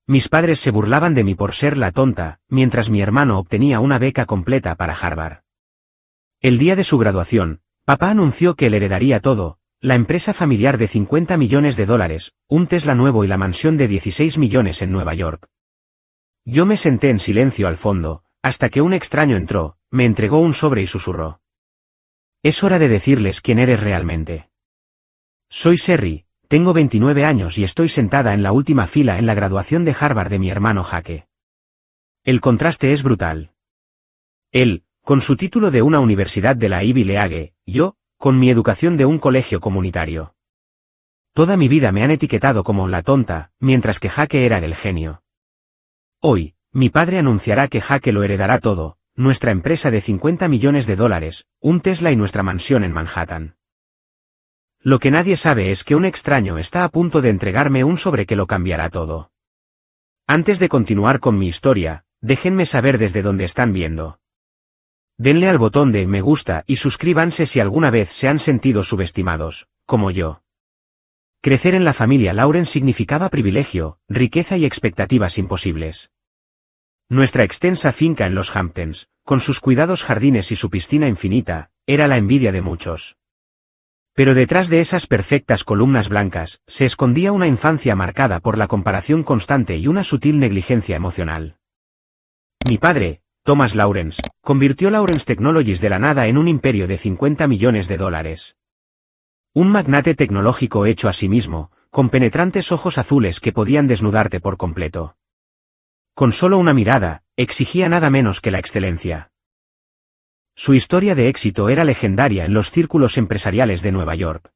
Mis padres se burlaban de mí por ser la tonta, mientras mi hermano obtenía una beca completa para Harvard. El día de su graduación, papá anunció que él heredaría todo, la empresa familiar de $50 millones, un Tesla nuevo y la mansión de 16 millones en Nueva York. Yo me senté en silencio al fondo, hasta que un extraño entró, me entregó un sobre y susurró. Es hora de decirles quién eres realmente. Soy Sherry, tengo 29 años y estoy sentada en la última fila en la graduación de Harvard de mi hermano Jake. El contraste es brutal. Él, con su título de una universidad de la Ivy League, yo, con mi educación de un colegio comunitario. Toda mi vida me han etiquetado como la tonta, mientras que Jake era el genio. Hoy, mi padre anunciará que Jake lo heredará todo, nuestra empresa de $50 millones, un Tesla y nuestra mansión en Manhattan. Lo que nadie sabe es que un extraño está a punto de entregarme un sobre que lo cambiará todo. Antes de continuar con mi historia, déjenme saber desde dónde están viendo. Denle al botón de me gusta y suscríbanse si alguna vez se han sentido subestimados, como yo. Crecer en la familia Lauren significaba privilegio, riqueza y expectativas imposibles. Nuestra extensa finca en los Hamptons, con sus cuidados jardines y su piscina infinita, era la envidia de muchos. Pero detrás de esas perfectas columnas blancas, se escondía una infancia marcada por la comparación constante y una sutil negligencia emocional. Mi padre, Thomas Lawrence, convirtió Lawrence Technologies de la nada en un imperio de $50 millones. Un magnate tecnológico hecho a sí mismo, con penetrantes ojos azules que podían desnudarte por completo. Con solo una mirada, exigía nada menos que la excelencia. Su historia de éxito era legendaria en los círculos empresariales de Nueva York.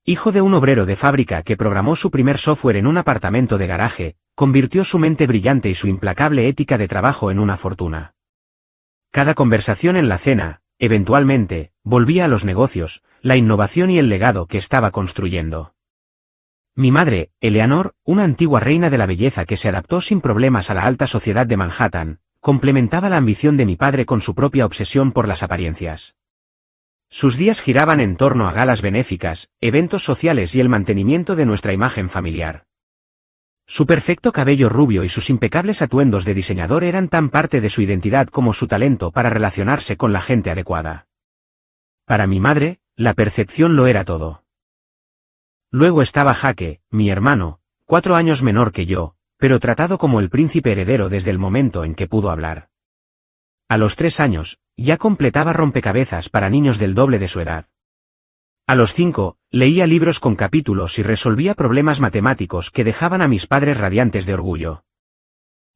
Hijo de un obrero de fábrica que programó su primer software en un apartamento de garaje, convirtió su mente brillante y su implacable ética de trabajo en una fortuna. Cada conversación en la cena, eventualmente, volvía a los negocios, la innovación y el legado que estaba construyendo. Mi madre, Eleanor, una antigua reina de la belleza que se adaptó sin problemas a la alta sociedad de Manhattan, complementaba la ambición de mi padre con su propia obsesión por las apariencias. Sus días giraban en torno a galas benéficas, eventos sociales y el mantenimiento de nuestra imagen familiar. Su perfecto cabello rubio y sus impecables atuendos de diseñador eran tan parte de su identidad como su talento para relacionarse con la gente adecuada. Para mi madre, la percepción lo era todo. Luego estaba Jake, mi hermano, 4 años menor que yo, pero tratado como el príncipe heredero desde el momento en que pudo hablar. A los 3 años, ya completaba rompecabezas para niños del doble de su edad. A los 5, leía libros con capítulos y resolvía problemas matemáticos que dejaban a mis padres radiantes de orgullo.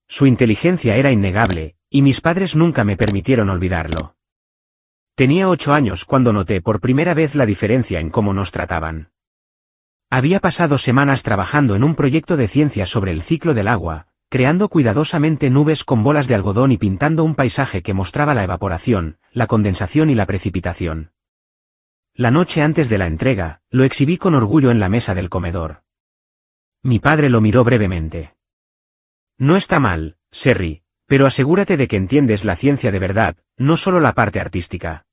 Su inteligencia era innegable, y mis padres nunca me permitieron olvidarlo. Tenía 8 años cuando noté por primera vez la diferencia en cómo nos trataban. Había pasado semanas trabajando en un proyecto de ciencia sobre el ciclo del agua, creando cuidadosamente nubes con bolas de algodón y pintando un paisaje que mostraba la evaporación, la condensación y la precipitación. La noche antes de la entrega, lo exhibí con orgullo en la mesa del comedor. Mi padre lo miró brevemente. No está mal, Sherry, pero asegúrate de que entiendes la ciencia de verdad, no solo la parte artística.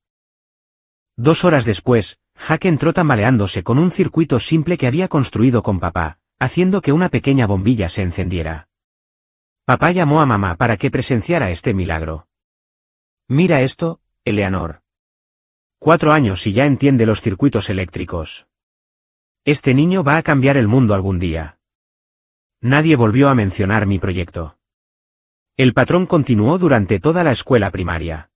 2 horas después, Jake entró tambaleándose con un circuito simple que había construido con papá, haciendo que una pequeña bombilla se encendiera. Papá llamó a mamá para que presenciara este milagro. Mira esto, Eleanor. 4 años y ya entiende los circuitos eléctricos. Este niño va a cambiar el mundo algún día. Nadie volvió a mencionar mi proyecto. El patrón continuó durante toda la escuela primaria.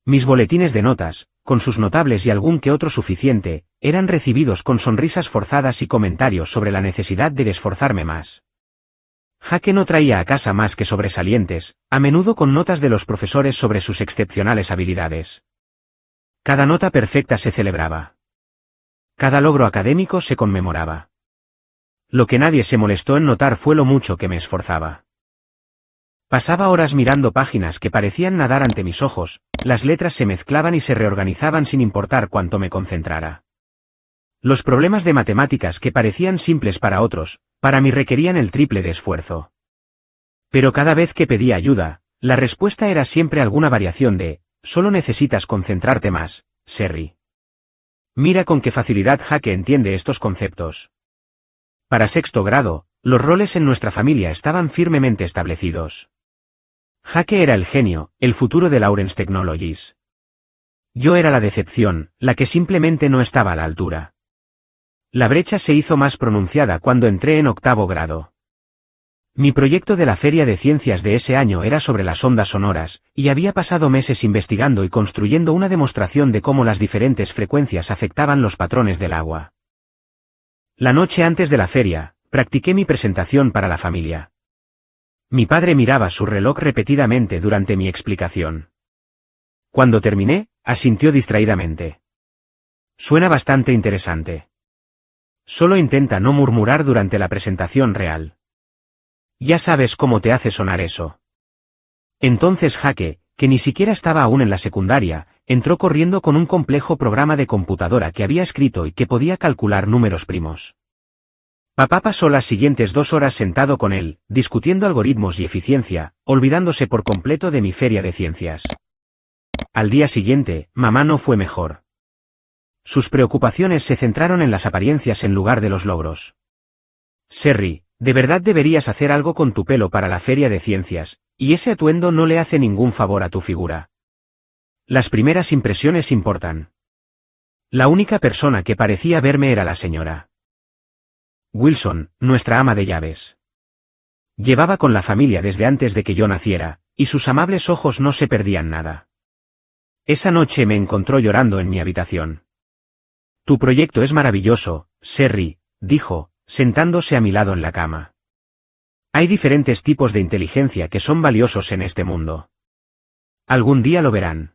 Mis boletines de notas, con sus notables y algún que otro suficiente, eran recibidos con sonrisas forzadas y comentarios sobre la necesidad de esforzarme más. Jake no traía a casa más que sobresalientes, a menudo con notas de los profesores sobre sus excepcionales habilidades. Cada nota perfecta se celebraba. Cada logro académico se conmemoraba. Lo que nadie se molestó en notar fue lo mucho que me esforzaba. Pasaba horas mirando páginas que parecían nadar ante mis ojos, las letras se mezclaban y se reorganizaban sin importar cuánto me concentrara. Los problemas de matemáticas que parecían simples para otros, para mí requerían el triple de esfuerzo. Pero cada vez que pedía ayuda, la respuesta era siempre alguna variación de, solo necesitas concentrarte más, Sherry. Mira con qué facilidad Jake entiende estos conceptos. Para 6º grado, Los roles en nuestra familia estaban firmemente establecidos. Jake era el genio, el futuro de Lawrence Technologies. Yo era la decepción, la que simplemente no estaba a la altura. La brecha se hizo más pronunciada cuando entré en 8º grado. Mi proyecto de la Feria de Ciencias de ese año era sobre las ondas sonoras, y había pasado meses investigando y construyendo una demostración de cómo las diferentes frecuencias afectaban los patrones del agua. La noche antes de la feria, practiqué mi presentación para la familia. Mi padre miraba su reloj repetidamente durante mi explicación. Cuando terminé, asintió distraídamente. Suena bastante interesante. Solo intenta no murmurar durante la presentación real. Ya sabes cómo te hace sonar eso. Entonces Jake, que ni siquiera estaba aún en la secundaria, entró corriendo con un complejo programa de computadora que había escrito y que podía calcular números primos. Papá pasó las siguientes 2 horas sentado con él, discutiendo algoritmos y eficiencia, olvidándose por completo de mi feria de ciencias. Al día siguiente, mamá no fue mejor. Sus preocupaciones se centraron en las apariencias en lugar de los logros. Sherry, de verdad deberías hacer algo con tu pelo para la feria de ciencias, y ese atuendo no le hace ningún favor a tu figura. Las primeras impresiones importan. La única persona que parecía verme era la señora Wilson, nuestra ama de llaves. Llevaba con la familia desde antes de que yo naciera, y sus amables ojos no se perdían nada. Esa noche me encontró llorando en mi habitación. Tu proyecto es maravilloso, Sherry, dijo, sentándose a mi lado en la cama. Hay diferentes tipos de inteligencia que son valiosos en este mundo. Algún día lo verán.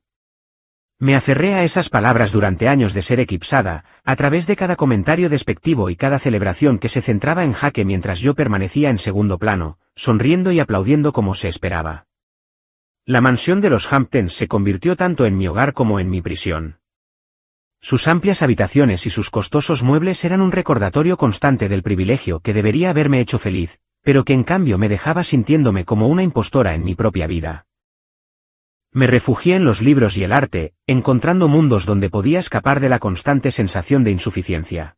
Me aferré a esas palabras durante años de ser eclipsada, a través de cada comentario despectivo y cada celebración que se centraba en Jake mientras yo permanecía en segundo plano, sonriendo y aplaudiendo como se esperaba. La mansión de los Hamptons se convirtió tanto en mi hogar como en mi prisión. Sus amplias habitaciones y sus costosos muebles eran un recordatorio constante del privilegio que debería haberme hecho feliz, pero que en cambio me dejaba sintiéndome como una impostora en mi propia vida. Me refugié en los libros y el arte, encontrando mundos donde podía escapar de la constante sensación de insuficiencia.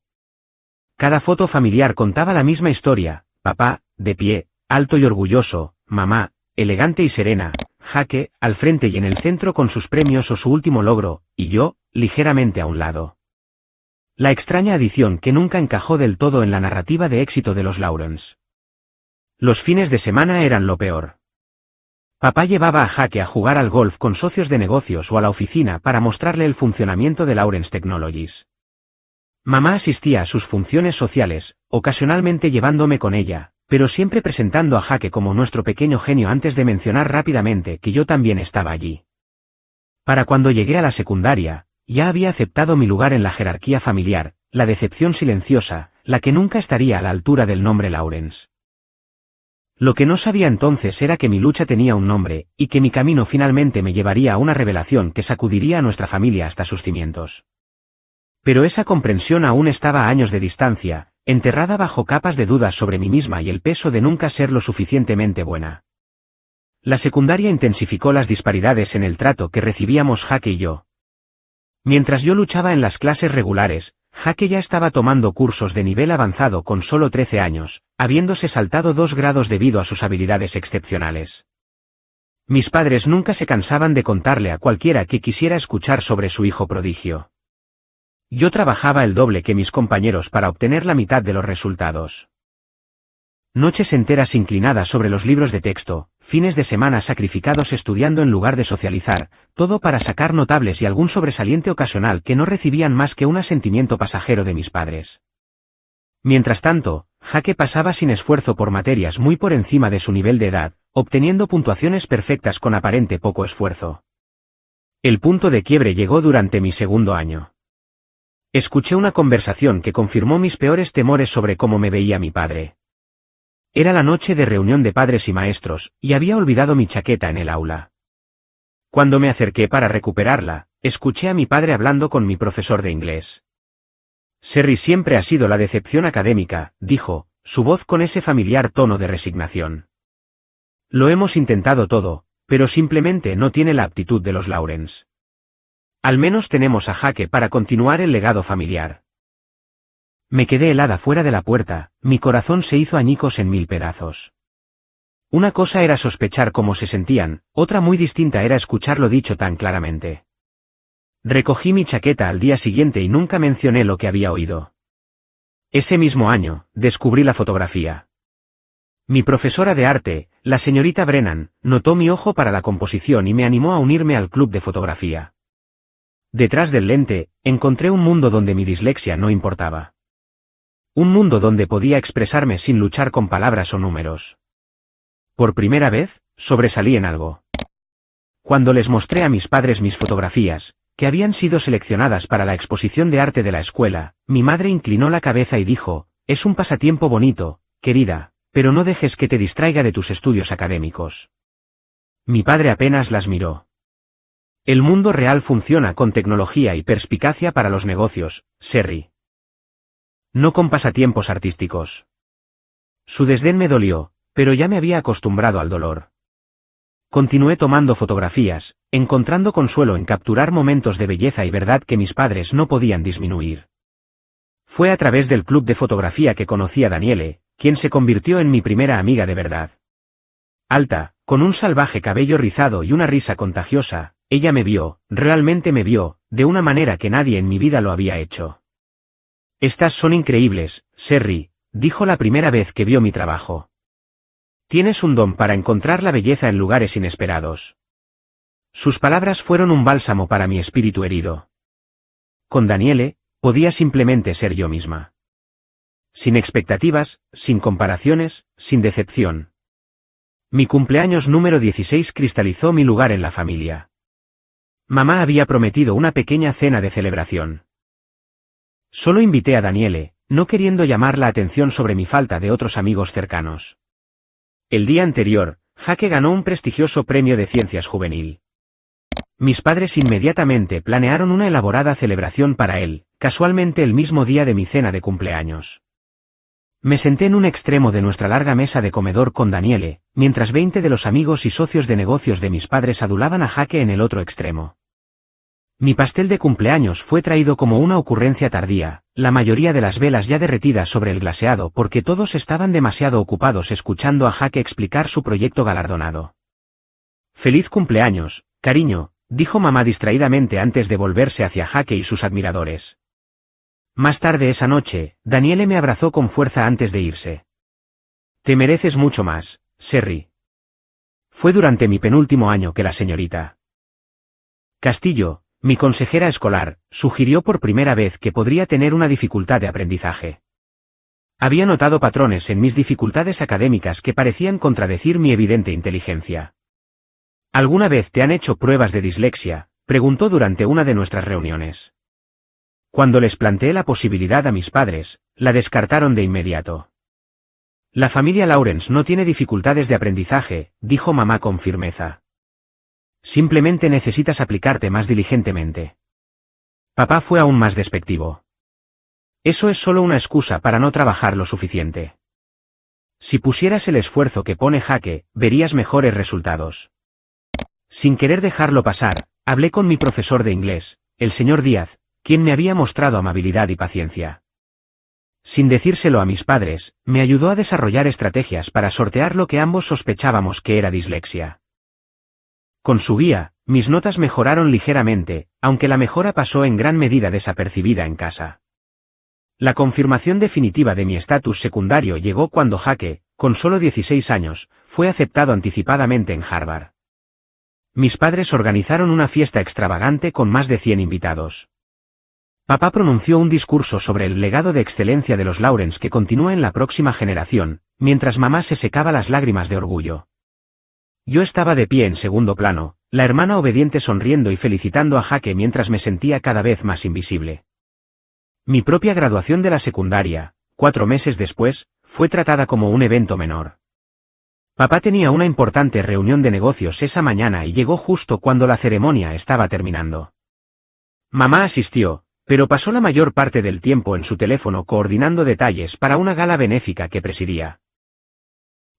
Cada foto familiar contaba la misma historia: papá, de pie, alto y orgulloso; mamá, elegante y serena; Jake, al frente y en el centro con sus premios o su último logro, y yo, ligeramente a un lado. La extraña adición que nunca encajó del todo en la narrativa de éxito de los Lawrence. Los fines de semana eran lo peor. Papá llevaba a Jake a jugar al golf con socios de negocios o a la oficina para mostrarle el funcionamiento de Lawrence Technologies. Mamá asistía a sus funciones sociales, ocasionalmente llevándome con ella, pero siempre presentando a Jake como nuestro pequeño genio antes de mencionar rápidamente que yo también estaba allí. Para cuando llegué a la secundaria, ya había aceptado mi lugar en la jerarquía familiar, la decepción silenciosa, la que nunca estaría a la altura del nombre Lawrence. Lo que no sabía entonces era que mi lucha tenía un nombre, y que mi camino finalmente me llevaría a una revelación que sacudiría a nuestra familia hasta sus cimientos. Pero esa comprensión aún estaba a años de distancia, enterrada bajo capas de dudas sobre mí misma y el peso de nunca ser lo suficientemente buena. La secundaria intensificó las disparidades en el trato que recibíamos Jake y yo. Mientras yo luchaba en las clases regulares, Jake ya estaba tomando cursos de nivel avanzado con solo 13 años, habiéndose saltado 2 grados debido a sus habilidades excepcionales. Mis padres nunca se cansaban de contarle a cualquiera que quisiera escuchar sobre su hijo prodigio. Yo trabajaba el doble que mis compañeros para obtener la mitad de los resultados. Noches enteras inclinadas sobre los libros de texto, fines de semana sacrificados estudiando en lugar de socializar, todo para sacar notables y algún sobresaliente ocasional que no recibían más que un asentimiento pasajero de mis padres. Mientras tanto, Jake pasaba sin esfuerzo por materias muy por encima de su nivel de edad, obteniendo puntuaciones perfectas con aparente poco esfuerzo. El punto de quiebre llegó durante mi segundo año. Escuché una conversación que confirmó mis peores temores sobre cómo me veía mi padre. Era la noche de reunión de padres y maestros, y había olvidado mi chaqueta en el aula. Cuando me acerqué para recuperarla, escuché a mi padre hablando con mi profesor de inglés. Sherry siempre ha sido la decepción académica, dijo, su voz con ese familiar tono de resignación. Lo hemos intentado todo, pero simplemente no tiene la aptitud de los Lawrence. Al menos tenemos a Jake para continuar el legado familiar. Me quedé helada fuera de la puerta, mi corazón se hizo añicos en 1000 pedazos. Una cosa era sospechar cómo se sentían, otra muy distinta era escucharlo dicho tan claramente. Recogí mi chaqueta al día siguiente y nunca mencioné lo que había oído. Ese mismo año, descubrí la fotografía. Mi profesora de arte, la señorita Brennan, notó mi ojo para la composición y me animó a unirme al club de fotografía. Detrás del lente, encontré un mundo donde mi dislexia no importaba. Un mundo donde podía expresarme sin luchar con palabras o números. Por primera vez, sobresalí en algo. Cuando les mostré a mis padres mis fotografías, que habían sido seleccionadas para la exposición de arte de la escuela, mi madre inclinó la cabeza y dijo, «Es un pasatiempo bonito, querida, pero no dejes que te distraiga de tus estudios académicos». Mi padre apenas las miró. El mundo real funciona con tecnología y perspicacia para los negocios, Sherry. No con pasatiempos artísticos. Su desdén me dolió, pero ya me había acostumbrado al dolor. Continué tomando fotografías, encontrando consuelo en capturar momentos de belleza y verdad que mis padres no podían disminuir. Fue a través del club de fotografía que conocí a Daniele, quien se convirtió en mi primera amiga de verdad. Alta, con un salvaje cabello rizado y una risa contagiosa, ella me vio, realmente me vio, de una manera que nadie en mi vida lo había hecho. «Estas son increíbles, Sherry», dijo la primera vez que vio mi trabajo. «Tienes un don para encontrar la belleza en lugares inesperados». Sus palabras fueron un bálsamo para mi espíritu herido. Con Daniele, podía simplemente ser yo misma. Sin expectativas, sin comparaciones, sin decepción. Mi cumpleaños número 16 cristalizó mi lugar en la familia. Mamá había prometido una pequeña cena de celebración. Solo invité a Daniele, no queriendo llamar la atención sobre mi falta de otros amigos cercanos. El día anterior, Jake ganó un prestigioso premio de ciencias juvenil. Mis padres inmediatamente planearon una elaborada celebración para él, casualmente el mismo día de mi cena de cumpleaños. Me senté en un extremo de nuestra larga mesa de comedor con Daniele, mientras 20 de los amigos y socios de negocios de mis padres adulaban a Jake en el otro extremo. Mi pastel de cumpleaños fue traído como una ocurrencia tardía, la mayoría de las velas ya derretidas sobre el glaseado porque todos estaban demasiado ocupados escuchando a Jake explicar su proyecto galardonado. «Feliz cumpleaños, cariño», dijo mamá distraídamente antes de volverse hacia Jake y sus admiradores. Más tarde esa noche, Daniele me abrazó con fuerza antes de irse. «Te mereces mucho más, Sherry». Fue durante mi penúltimo año que la señorita Castillo, mi consejera escolar, sugirió por primera vez que podría tener una dificultad de aprendizaje. Había notado patrones en mis dificultades académicas que parecían contradecir mi evidente inteligencia. «¿Alguna vez te han hecho pruebas de dislexia?», preguntó durante una de nuestras reuniones. Cuando les planteé la posibilidad a mis padres, la descartaron de inmediato. «La familia Lawrence no tiene dificultades de aprendizaje», dijo mamá con firmeza. «Simplemente necesitas aplicarte más diligentemente». Papá fue aún más despectivo. «Eso es solo una excusa para no trabajar lo suficiente. Si pusieras el esfuerzo que pone Jake, verías mejores resultados». Sin querer dejarlo pasar, hablé con mi profesor de inglés, el señor Díaz, quien me había mostrado amabilidad y paciencia. Sin decírselo a mis padres, me ayudó a desarrollar estrategias para sortear lo que ambos sospechábamos que era dislexia. Con su guía, mis notas mejoraron ligeramente, aunque la mejora pasó en gran medida desapercibida en casa. La confirmación definitiva de mi estatus secundario llegó cuando Jake, con solo 16 años, fue aceptado anticipadamente en Harvard. Mis padres organizaron una fiesta extravagante con más de 100 invitados. Papá pronunció un discurso sobre el legado de excelencia de los Lawrence que continúa en la próxima generación, mientras mamá se secaba las lágrimas de orgullo. Yo estaba de pie en segundo plano, la hermana obediente sonriendo y felicitando a Jake mientras me sentía cada vez más invisible. Mi propia graduación de la secundaria, 4 meses después, fue tratada como un evento menor. Papá tenía una importante reunión de negocios esa mañana y llegó justo cuando la ceremonia estaba terminando. Mamá asistió, pero pasó la mayor parte del tiempo en su teléfono coordinando detalles para una gala benéfica que presidía.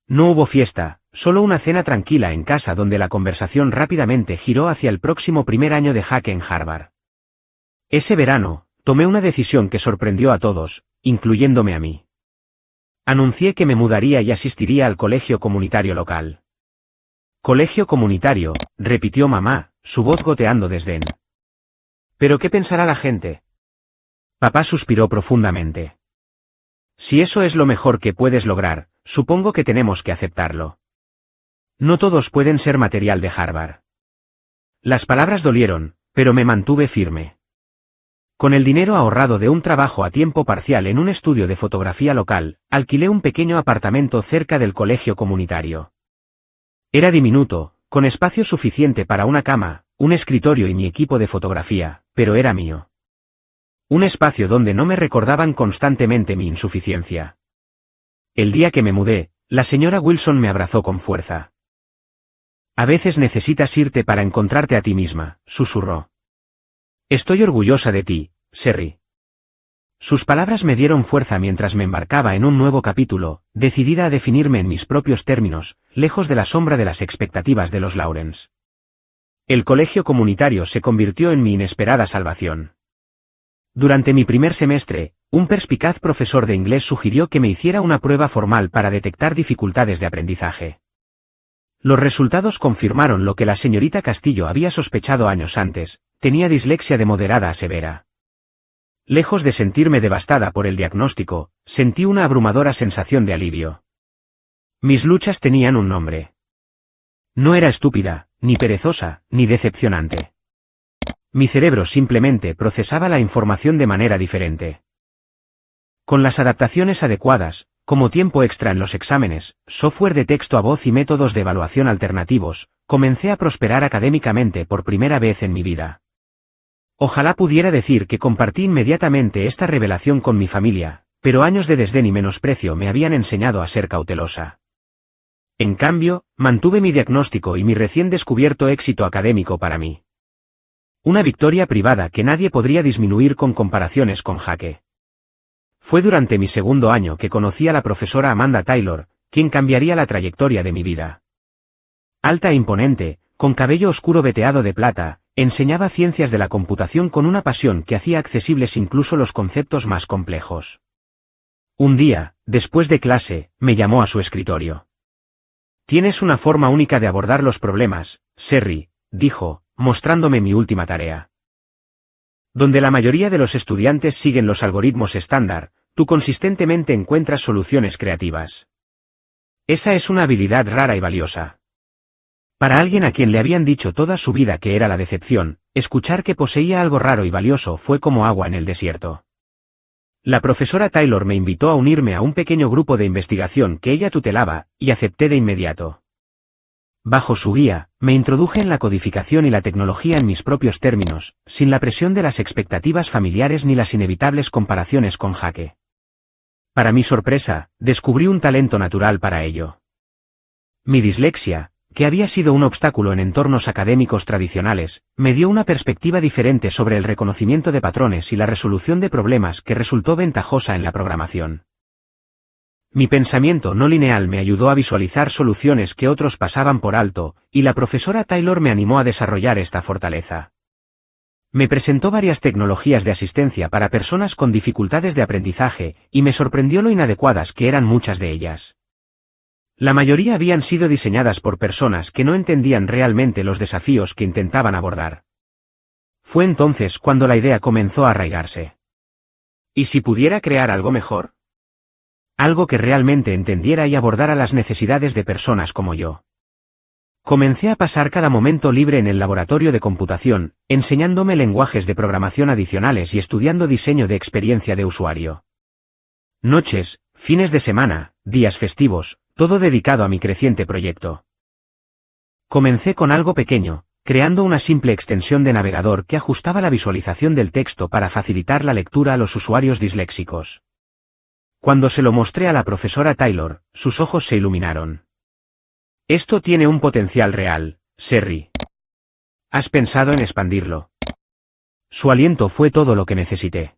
No hubo fiesta, solo una cena tranquila en casa donde la conversación rápidamente giró hacia el próximo primer año de Jake en Harvard. Ese verano, tomé una decisión que sorprendió a todos, incluyéndome a mí. Anuncié que me mudaría y asistiría al colegio comunitario local. Colegio comunitario, repitió mamá, su voz goteando desdén. ¿Pero qué pensará la gente? Papá suspiró profundamente. Si eso es lo mejor que puedes lograr, supongo que tenemos que aceptarlo. No todos pueden ser material de Harvard. Las palabras dolieron, pero me mantuve firme. Con el dinero ahorrado de un trabajo a tiempo parcial en un estudio de fotografía local, alquilé un pequeño apartamento cerca del colegio comunitario. Era diminuto, con espacio suficiente para una cama, un escritorio y mi equipo de fotografía, pero era mío. Un espacio donde no me recordaban constantemente mi insuficiencia. El día que me mudé, la señora Wilson me abrazó con fuerza. A veces necesitas irte para encontrarte a ti misma, susurró. Estoy orgullosa de ti, Sherry. Sus palabras me dieron fuerza mientras me embarcaba en un nuevo capítulo, decidida a definirme en mis propios términos, lejos de la sombra de las expectativas de los Lawrence. El colegio comunitario se convirtió en mi inesperada salvación. Durante mi primer semestre, un perspicaz profesor de inglés sugirió que me hiciera una prueba formal para detectar dificultades de aprendizaje. Los resultados confirmaron lo que la señorita Castillo había sospechado años antes: tenía dislexia de moderada a severa. Lejos de sentirme devastada por el diagnóstico, sentí una abrumadora sensación de alivio. Mis luchas tenían un nombre. No era estúpida, ni perezosa, ni decepcionante. Mi cerebro simplemente procesaba la información de manera diferente. Con las adaptaciones adecuadas, como tiempo extra en los exámenes, software de texto a voz y métodos de evaluación alternativos, comencé a prosperar académicamente por primera vez en mi vida. Ojalá pudiera decir que compartí inmediatamente esta revelación con mi familia, pero años de desdén y menosprecio me habían enseñado a ser cautelosa. En cambio, mantuve mi diagnóstico y mi recién descubierto éxito académico para mí. Una victoria privada que nadie podría disminuir con comparaciones con Jaque. Fue durante mi segundo año que conocí a la profesora Amanda Taylor, quien cambiaría la trayectoria de mi vida. Alta e imponente, con cabello oscuro veteado de plata, enseñaba ciencias de la computación con una pasión que hacía accesibles incluso los conceptos más complejos. Un día, después de clase, me llamó a su escritorio. Tienes una forma única de abordar los problemas, Sherry, dijo, mostrándome mi última tarea. Donde la mayoría de los estudiantes siguen los algoritmos estándar, tú consistentemente encuentras soluciones creativas. Esa es una habilidad rara y valiosa. Para alguien a quien le habían dicho toda su vida que era la decepción, escuchar que poseía algo raro y valioso fue como agua en el desierto. La profesora Taylor me invitó a unirme a un pequeño grupo de investigación que ella tutelaba, y acepté de inmediato. Bajo su guía, me introduje en la codificación y la tecnología en mis propios términos, sin la presión de las expectativas familiares ni las inevitables comparaciones con Jaque. Para mi sorpresa, descubrí un talento natural para ello. Mi dislexia, que había sido un obstáculo en entornos académicos tradicionales, me dio una perspectiva diferente sobre el reconocimiento de patrones y la resolución de problemas que resultó ventajosa en la programación. Mi pensamiento no lineal me ayudó a visualizar soluciones que otros pasaban por alto, y la profesora Taylor me animó a desarrollar esta fortaleza. Me presentó varias tecnologías de asistencia para personas con dificultades de aprendizaje, y me sorprendió lo inadecuadas que eran muchas de ellas. La mayoría habían sido diseñadas por personas que no entendían realmente los desafíos que intentaban abordar. Fue entonces cuando la idea comenzó a arraigarse. ¿Y si pudiera crear algo mejor? Algo que realmente entendiera y abordara las necesidades de personas como yo. Comencé a pasar cada momento libre en el laboratorio de computación, enseñándome lenguajes de programación adicionales y estudiando diseño de experiencia de usuario. Noches, fines de semana, días festivos, todo dedicado a mi creciente proyecto. Comencé con algo pequeño, creando una simple extensión de navegador que ajustaba la visualización del texto para facilitar la lectura a los usuarios disléxicos. Cuando se lo mostré a la profesora Taylor, sus ojos se iluminaron. Esto tiene un potencial real, Sherry. ¿Has pensado en expandirlo? Su aliento fue todo lo que necesité.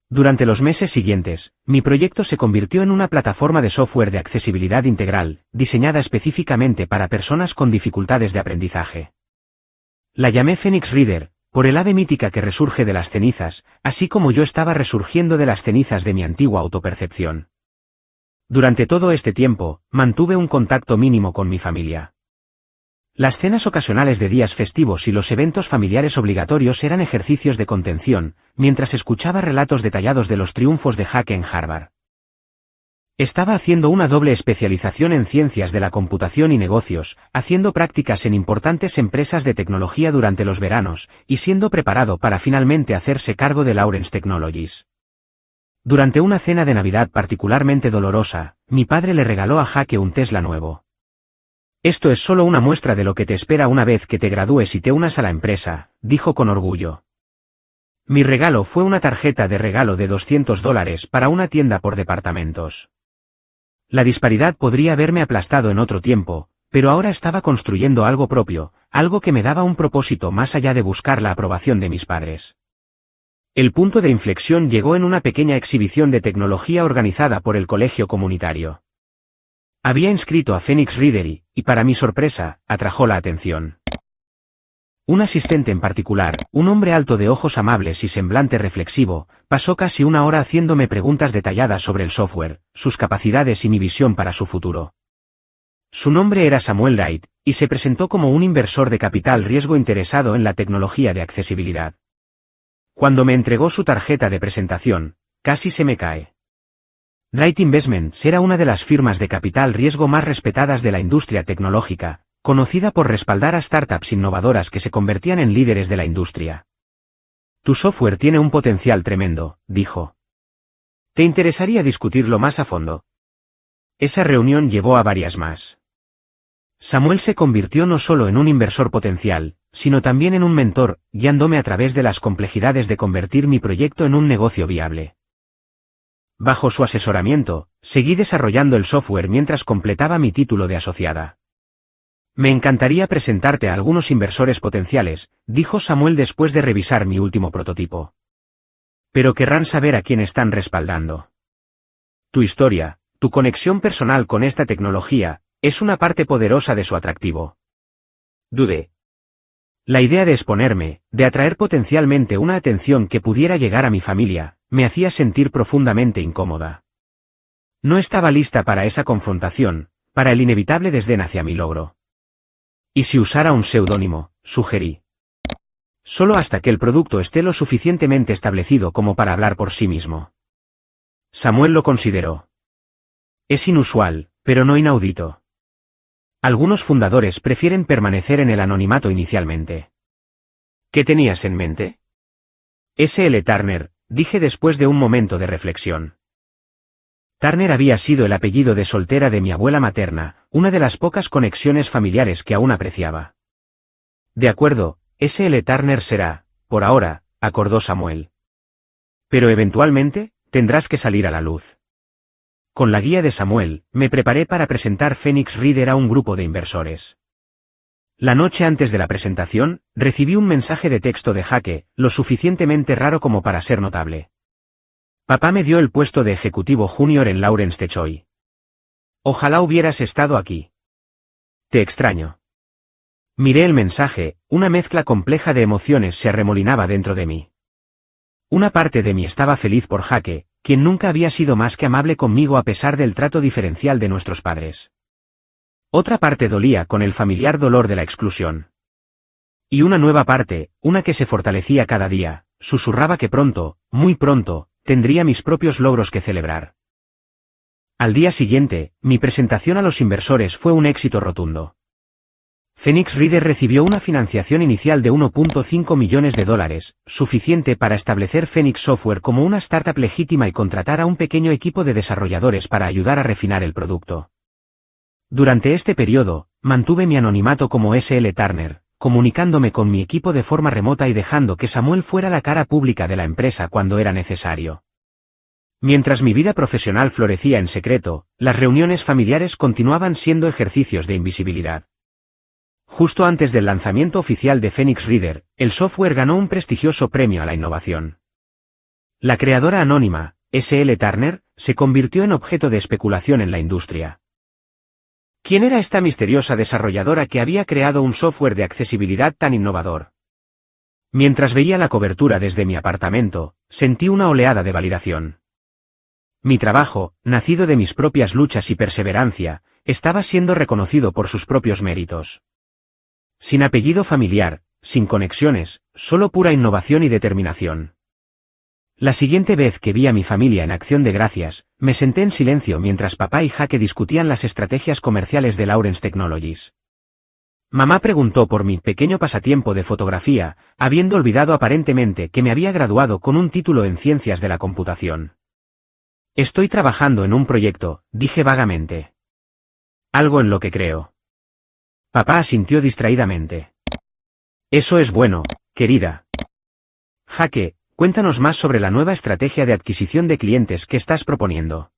Durante los meses siguientes, mi proyecto se convirtió en una plataforma de software de accesibilidad integral, diseñada específicamente para personas con dificultades de aprendizaje. La llamé Phoenix Reader, por el ave mítica que resurge de las cenizas, así como yo estaba resurgiendo de las cenizas de mi antigua autopercepción. Durante todo este tiempo, mantuve un contacto mínimo con mi familia. Las cenas ocasionales de días festivos y los eventos familiares obligatorios eran ejercicios de contención, mientras escuchaba relatos detallados de los triunfos de Jake en Harvard. Estaba haciendo una doble especialización en ciencias de la computación y negocios, haciendo prácticas en importantes empresas de tecnología durante los veranos, y siendo preparado para finalmente hacerse cargo de Lawrence Technologies. Durante una cena de Navidad particularmente dolorosa, mi padre le regaló a Jake un Tesla nuevo. Esto es solo una muestra de lo que te espera una vez que te gradúes y te unas a la empresa, dijo con orgullo. Mi regalo fue una tarjeta de regalo de $200 para una tienda por departamentos. La disparidad podría haberme aplastado en otro tiempo, pero ahora estaba construyendo algo propio, algo que me daba un propósito más allá de buscar la aprobación de mis padres. El punto de inflexión llegó en una pequeña exhibición de tecnología organizada por el colegio comunitario. Había inscrito a Phoenix Reader y, para mi sorpresa, atrajo la atención. Un asistente en particular, un hombre alto de ojos amables y semblante reflexivo, pasó casi una hora haciéndome preguntas detalladas sobre el software, sus capacidades y mi visión para su futuro. Su nombre era Samuel Wright, y se presentó como un inversor de capital riesgo interesado en la tecnología de accesibilidad. Cuando me entregó su tarjeta de presentación, casi se me cae. Wright Investments era una de las firmas de capital riesgo más respetadas de la industria tecnológica, conocida por respaldar a startups innovadoras que se convertían en líderes de la industria. Tu software tiene un potencial tremendo, dijo. ¿Te interesaría discutirlo más a fondo? Esa reunión llevó a varias más. Samuel se convirtió no solo en un inversor potencial, sino también en un mentor, guiándome a través de las complejidades de convertir mi proyecto en un negocio viable. Bajo su asesoramiento, seguí desarrollando el software mientras completaba mi título de asociada. Me encantaría presentarte a algunos inversores potenciales, dijo Samuel después de revisar mi último prototipo. Pero querrán saber a quién están respaldando. Tu historia, tu conexión personal con esta tecnología, es una parte poderosa de su atractivo. Dudé. La idea de exponerme, de atraer potencialmente una atención que pudiera llegar a mi familia, me hacía sentir profundamente incómoda. No estaba lista para esa confrontación, para el inevitable desdén hacia mi logro. ¿Y si usara un seudónimo?, sugerí. Solo hasta que el producto esté lo suficientemente establecido como para hablar por sí mismo. Samuel lo consideró. Es inusual, pero no inaudito. Algunos fundadores prefieren permanecer en el anonimato inicialmente. ¿Qué tenías en mente? S.L. Turner, dije después de un momento de reflexión. Turner había sido el apellido de soltera de mi abuela materna, una de las pocas conexiones familiares que aún apreciaba. De acuerdo, S.L. Turner será, por ahora, acordó Samuel. Pero eventualmente, tendrás que salir a la luz. Con la guía de Samuel, me preparé para presentar Phoenix Reader a un grupo de inversores. La noche antes de la presentación, recibí un mensaje de texto de Jake, lo suficientemente raro como para ser notable. Papá me dio el puesto de ejecutivo junior en Lawrence Technologies. Ojalá hubieras estado aquí. Te extraño. Miré el mensaje, una mezcla compleja de emociones se arremolinaba dentro de mí. Una parte de mí estaba feliz por Jake, quien nunca había sido más que amable conmigo a pesar del trato diferencial de nuestros padres. Otra parte dolía con el familiar dolor de la exclusión. Y una nueva parte, una que se fortalecía cada día, susurraba que pronto, muy pronto, tendría mis propios logros que celebrar. Al día siguiente, mi presentación a los inversores fue un éxito rotundo. Phoenix Reader recibió una financiación inicial de $1.5 millones, suficiente para establecer Phoenix Software como una startup legítima y contratar a un pequeño equipo de desarrolladores para ayudar a refinar el producto. Durante este periodo, mantuve mi anonimato como S.L. Turner, comunicándome con mi equipo de forma remota y dejando que Samuel fuera la cara pública de la empresa cuando era necesario. Mientras mi vida profesional florecía en secreto, las reuniones familiares continuaban siendo ejercicios de invisibilidad. Justo antes del lanzamiento oficial de Phoenix Reader, el software ganó un prestigioso premio a la innovación. La creadora anónima, S.L. Turner, se convirtió en objeto de especulación en la industria. ¿Quién era esta misteriosa desarrolladora que había creado un software de accesibilidad tan innovador? Mientras veía la cobertura desde mi apartamento, sentí una oleada de validación. Mi trabajo, nacido de mis propias luchas y perseverancia, estaba siendo reconocido por sus propios méritos. Sin apellido familiar, sin conexiones, solo pura innovación y determinación. La siguiente vez que vi a mi familia en Acción de Gracias, me senté en silencio mientras papá y Jaque discutían las estrategias comerciales de Lawrence Technologies. Mamá preguntó por mi pequeño pasatiempo de fotografía, habiendo olvidado aparentemente que me había graduado con un título en Ciencias de la Computación. Estoy trabajando en un proyecto, dije vagamente. Algo en lo que creo. Papá asintió distraídamente. Eso es bueno, querida. Jaque, cuéntanos más sobre la nueva estrategia de adquisición de clientes que estás proponiendo.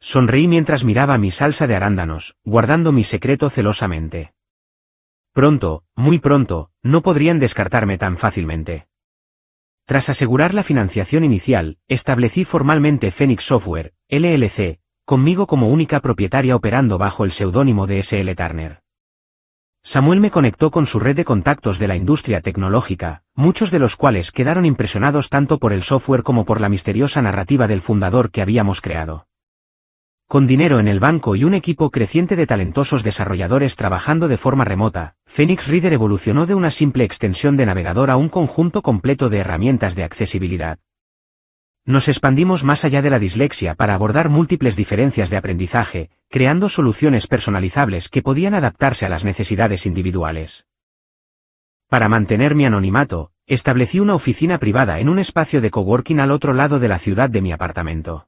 Sonreí mientras miraba mi salsa de arándanos, guardando mi secreto celosamente. Pronto, muy pronto, no podrían descartarme tan fácilmente. Tras asegurar la financiación inicial, establecí formalmente Phoenix Software, LLC, conmigo como única propietaria operando bajo el seudónimo de S.L. Turner. Samuel me conectó con su red de contactos de la industria tecnológica, muchos de los cuales quedaron impresionados tanto por el software como por la misteriosa narrativa del fundador que habíamos creado. Con dinero en el banco y un equipo creciente de talentosos desarrolladores trabajando de forma remota, Phoenix Reader evolucionó de una simple extensión de navegador a un conjunto completo de herramientas de accesibilidad. Nos expandimos más allá de la dislexia para abordar múltiples diferencias de aprendizaje, creando soluciones personalizables que podían adaptarse a las necesidades individuales. Para mantener mi anonimato, establecí una oficina privada en un espacio de coworking al otro lado de la ciudad de mi apartamento.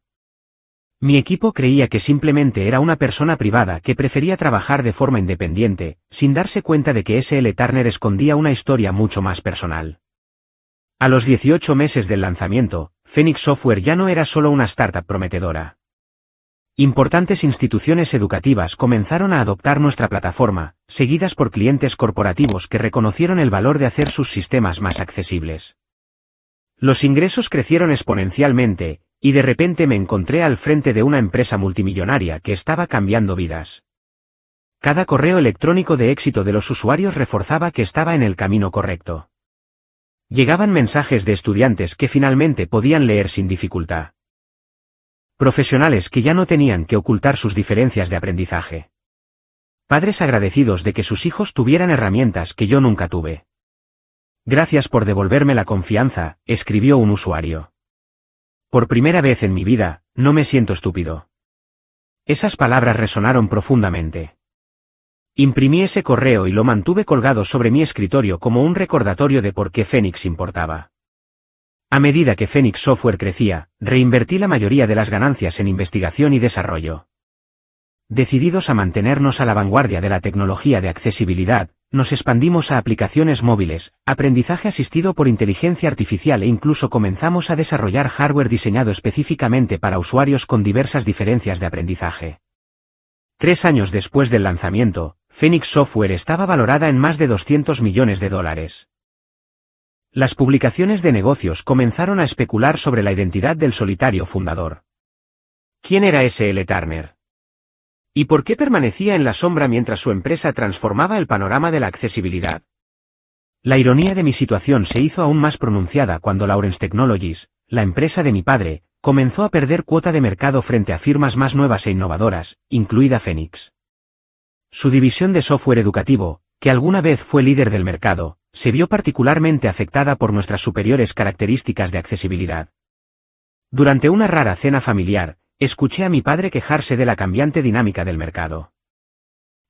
Mi equipo creía que simplemente era una persona privada que prefería trabajar de forma independiente, sin darse cuenta de que S.L. Turner escondía una historia mucho más personal. A los 18 meses del lanzamiento, Phoenix Software ya no era solo una startup prometedora. Importantes instituciones educativas comenzaron a adoptar nuestra plataforma, seguidas por clientes corporativos que reconocieron el valor de hacer sus sistemas más accesibles. Los ingresos crecieron exponencialmente, y de repente me encontré al frente de una empresa multimillonaria que estaba cambiando vidas. Cada correo electrónico de éxito de los usuarios reforzaba que estaba en el camino correcto. Llegaban mensajes de estudiantes que finalmente podían leer sin dificultad. Profesionales que ya no tenían que ocultar sus diferencias de aprendizaje. Padres agradecidos de que sus hijos tuvieran herramientas que yo nunca tuve. Gracias por devolverme la confianza, escribió un usuario. Por primera vez en mi vida, no me siento estúpido. Esas palabras resonaron profundamente. Imprimí ese correo y lo mantuve colgado sobre mi escritorio como un recordatorio de por qué Phoenix importaba. A medida que Phoenix Software crecía, reinvertí la mayoría de las ganancias en investigación y desarrollo. Decididos a mantenernos a la vanguardia de la tecnología de accesibilidad, nos expandimos a aplicaciones móviles, aprendizaje asistido por inteligencia artificial e incluso comenzamos a desarrollar hardware diseñado específicamente para usuarios con diversas diferencias de aprendizaje. 3 años después del lanzamiento, Phoenix Software estaba valorada en más de $200 millones. Las publicaciones de negocios comenzaron a especular sobre la identidad del solitario fundador. ¿Quién era S.L. Turner? ¿Y por qué permanecía en la sombra mientras su empresa transformaba el panorama de la accesibilidad? La ironía de mi situación se hizo aún más pronunciada cuando Lawrence Technologies, la empresa de mi padre, comenzó a perder cuota de mercado frente a firmas más nuevas e innovadoras, incluida Phoenix. Su división de software educativo, que alguna vez fue líder del mercado, se vio particularmente afectada por nuestras superiores características de accesibilidad. Durante una rara cena familiar, escuché a mi padre quejarse de la cambiante dinámica del mercado.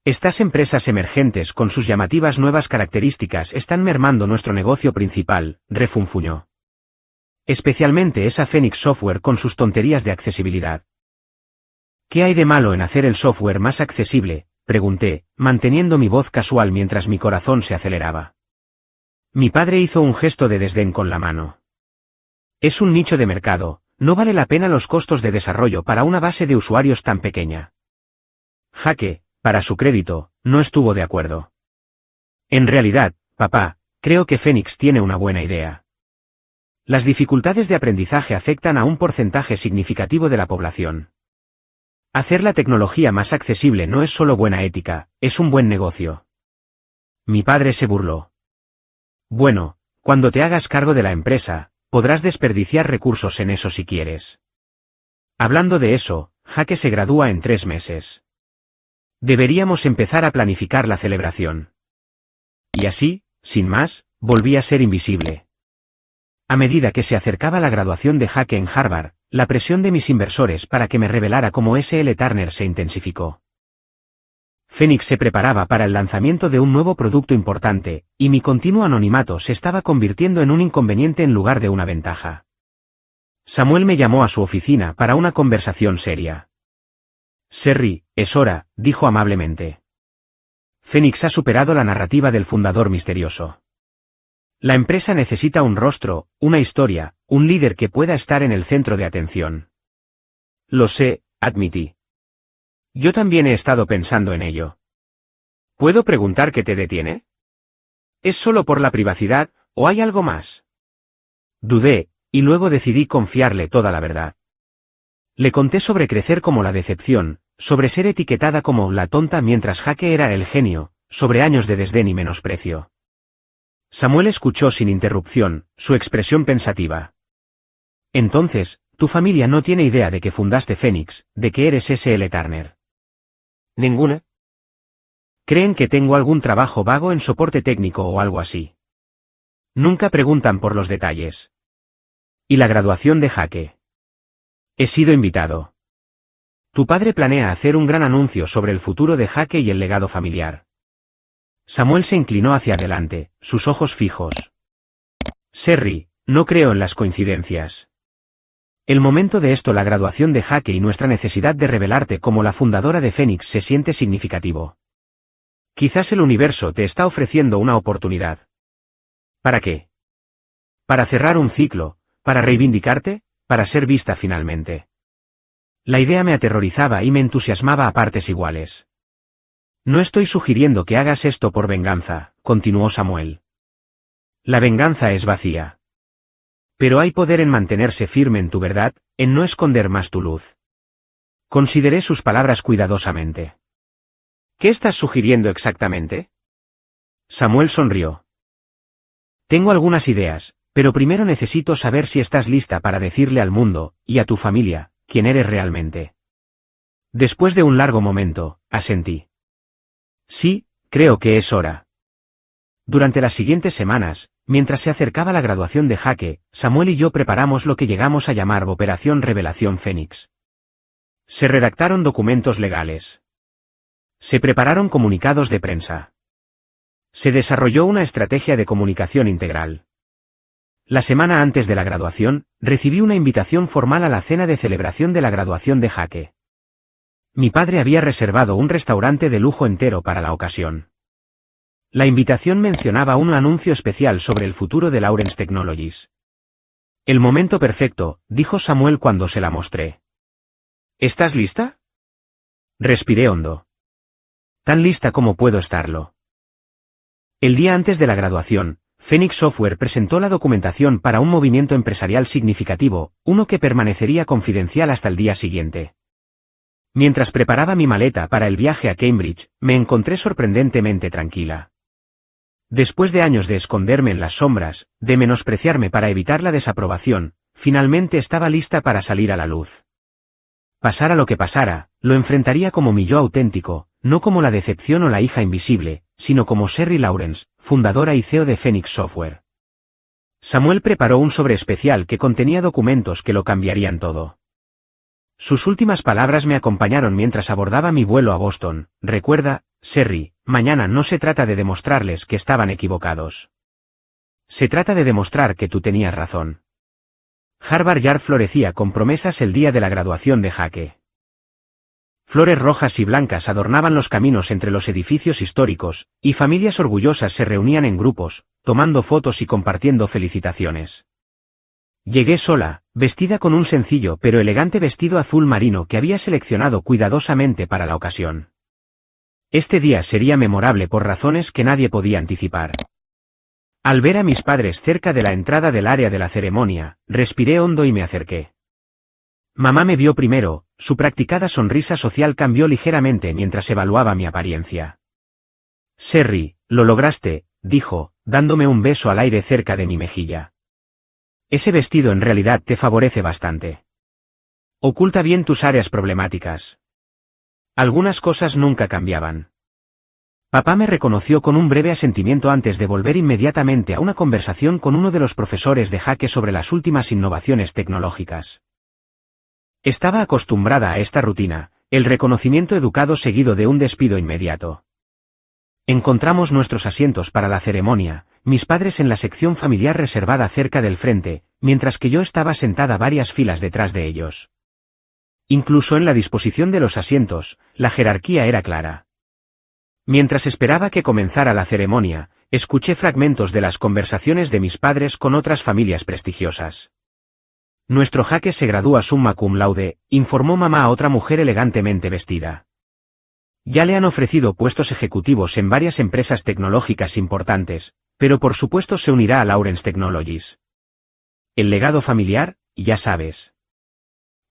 Estas empresas emergentes con sus llamativas nuevas características están mermando nuestro negocio principal, refunfuñó. Especialmente esa Phoenix Software con sus tonterías de accesibilidad. ¿Qué hay de malo en hacer el software más accesible?, pregunté, manteniendo mi voz casual mientras mi corazón se aceleraba. Mi padre hizo un gesto de desdén con la mano. Es un nicho de mercado, no vale la pena los costos de desarrollo para una base de usuarios tan pequeña. Jaque, para su crédito, no estuvo de acuerdo. En realidad, papá, creo que Phoenix tiene una buena idea. Las dificultades de aprendizaje afectan a un porcentaje significativo de la población. Hacer la tecnología más accesible no es solo buena ética, es un buen negocio. Mi padre se burló. Bueno, Cuando te hagas cargo de la empresa, podrás desperdiciar recursos en eso si quieres. Hablando de eso, Jake se gradúa en 3 meses. Deberíamos empezar a planificar la celebración. Y así, sin más, volví a ser invisible. A medida que se acercaba la graduación de Jake en Harvard, la presión de mis inversores para que me revelara como S.L. Turner se intensificó. Phoenix se preparaba para el lanzamiento de un nuevo producto importante, y mi continuo anonimato se estaba convirtiendo en un inconveniente en lugar de una ventaja. Samuel me llamó a su oficina para una conversación seria. Sherry, es hora, dijo amablemente. Phoenix ha superado la narrativa del fundador misterioso. La empresa necesita un rostro, una historia, un líder que pueda estar en el centro de atención. Lo sé, admití. Yo también he estado pensando en ello. ¿Puedo preguntar qué te detiene? ¿Es solo por la privacidad, o hay algo más? Dudé, y luego decidí confiarle toda la verdad. Le conté sobre crecer como la decepción, sobre ser etiquetada como la tonta mientras Jake era el genio, sobre años de desdén y menosprecio. Samuel escuchó sin interrupción, su expresión pensativa. Entonces, tu familia no tiene idea de que fundaste Phoenix, de que eres S.L. Turner. ¿Ninguna? Creen que tengo algún trabajo vago en soporte técnico o algo así. Nunca preguntan por los detalles. ¿Y la graduación de Jake? He sido invitado. Tu padre planea hacer un gran anuncio sobre el futuro de Jake y el legado familiar. Samuel se inclinó hacia adelante, sus ojos fijos. Sherry, no creo en las coincidencias. El momento de esto, la graduación de Jake y nuestra necesidad de revelarte como la fundadora de Phoenix se siente significativo. Quizás el universo te está ofreciendo una oportunidad. ¿Para qué? ¿Para cerrar un ciclo? ¿Para reivindicarte? ¿Para ser vista finalmente? La idea me aterrorizaba y me entusiasmaba a partes iguales. No estoy sugiriendo que hagas esto por venganza, continuó Samuel. La venganza es vacía. Pero hay poder en mantenerse firme en tu verdad, en no esconder más tu luz. Consideré sus palabras cuidadosamente. ¿Qué estás sugiriendo exactamente? Samuel sonrió. Tengo algunas ideas, pero primero necesito saber si estás lista para decirle al mundo, y a tu familia, quién eres realmente. Después de un largo momento, asentí. Sí, creo que es hora. Durante las siguientes semanas, mientras se acercaba la graduación de Jake, Samuel y yo preparamos lo que llegamos a llamar Operación Revelación Phoenix. Se redactaron documentos legales. Se prepararon comunicados de prensa. Se desarrolló una estrategia de comunicación integral. La semana antes de la graduación, recibí una invitación formal a la cena de celebración de la graduación de Jake. Mi padre había reservado un restaurante de lujo entero para la ocasión. La invitación mencionaba un anuncio especial sobre el futuro de Lawrence Technologies. El momento perfecto, dijo Samuel cuando se la mostré. ¿Estás lista? Respiré hondo. Tan lista como puedo estarlo. El día antes de la graduación, Phoenix Software presentó la documentación para un movimiento empresarial significativo, uno que permanecería confidencial hasta el día siguiente. Mientras preparaba mi maleta para el viaje a Cambridge, me encontré sorprendentemente tranquila. Después de años de esconderme en las sombras, de menospreciarme para evitar la desaprobación, finalmente estaba lista para salir a la luz. Pasara lo que pasara, lo enfrentaría como mi yo auténtico, no como la decepción o la hija invisible, sino como Sherry Lawrence, fundadora y CEO de Phoenix Software. Samuel preparó un sobre especial que contenía documentos que lo cambiarían todo. Sus últimas palabras me acompañaron mientras abordaba mi vuelo a Boston. Recuerda, Sherry, mañana no se trata de demostrarles que estaban equivocados. Se trata de demostrar que tú tenías razón. Harvard Yard florecía con promesas el día de la graduación de Jake. Flores rojas y blancas adornaban los caminos entre los edificios históricos, y familias orgullosas se reunían en grupos, tomando fotos y compartiendo felicitaciones. Llegué sola, vestida con un sencillo pero elegante vestido azul marino que había seleccionado cuidadosamente para la ocasión. Este día sería memorable por razones que nadie podía anticipar. Al ver a mis padres cerca de la entrada del área de la ceremonia, respiré hondo y me acerqué. Mamá me vio primero, su practicada sonrisa social cambió ligeramente mientras evaluaba mi apariencia. Sherry, lo lograste, dijo, dándome un beso al aire cerca de mi mejilla. Ese vestido en realidad te favorece bastante. Oculta bien tus áreas problemáticas. Algunas cosas nunca cambiaban. Papá me reconoció con un breve asentimiento antes de volver inmediatamente a una conversación con uno de los profesores de Jaque sobre las últimas innovaciones tecnológicas. Estaba acostumbrada a esta rutina, el reconocimiento educado seguido de un despido inmediato. Encontramos nuestros asientos para la ceremonia, mis padres en la sección familiar reservada cerca del frente, mientras que yo estaba sentada varias filas detrás de ellos. Incluso en la disposición de los asientos, la jerarquía era clara. Mientras esperaba que comenzara la ceremonia, escuché fragmentos de las conversaciones de mis padres con otras familias prestigiosas. Nuestro Jaque se gradúa summa cum laude, informó mamá a otra mujer elegantemente vestida. Ya le han ofrecido puestos ejecutivos en varias empresas tecnológicas importantes, pero por supuesto se unirá a Lawrence Technologies. El legado familiar, ya sabes.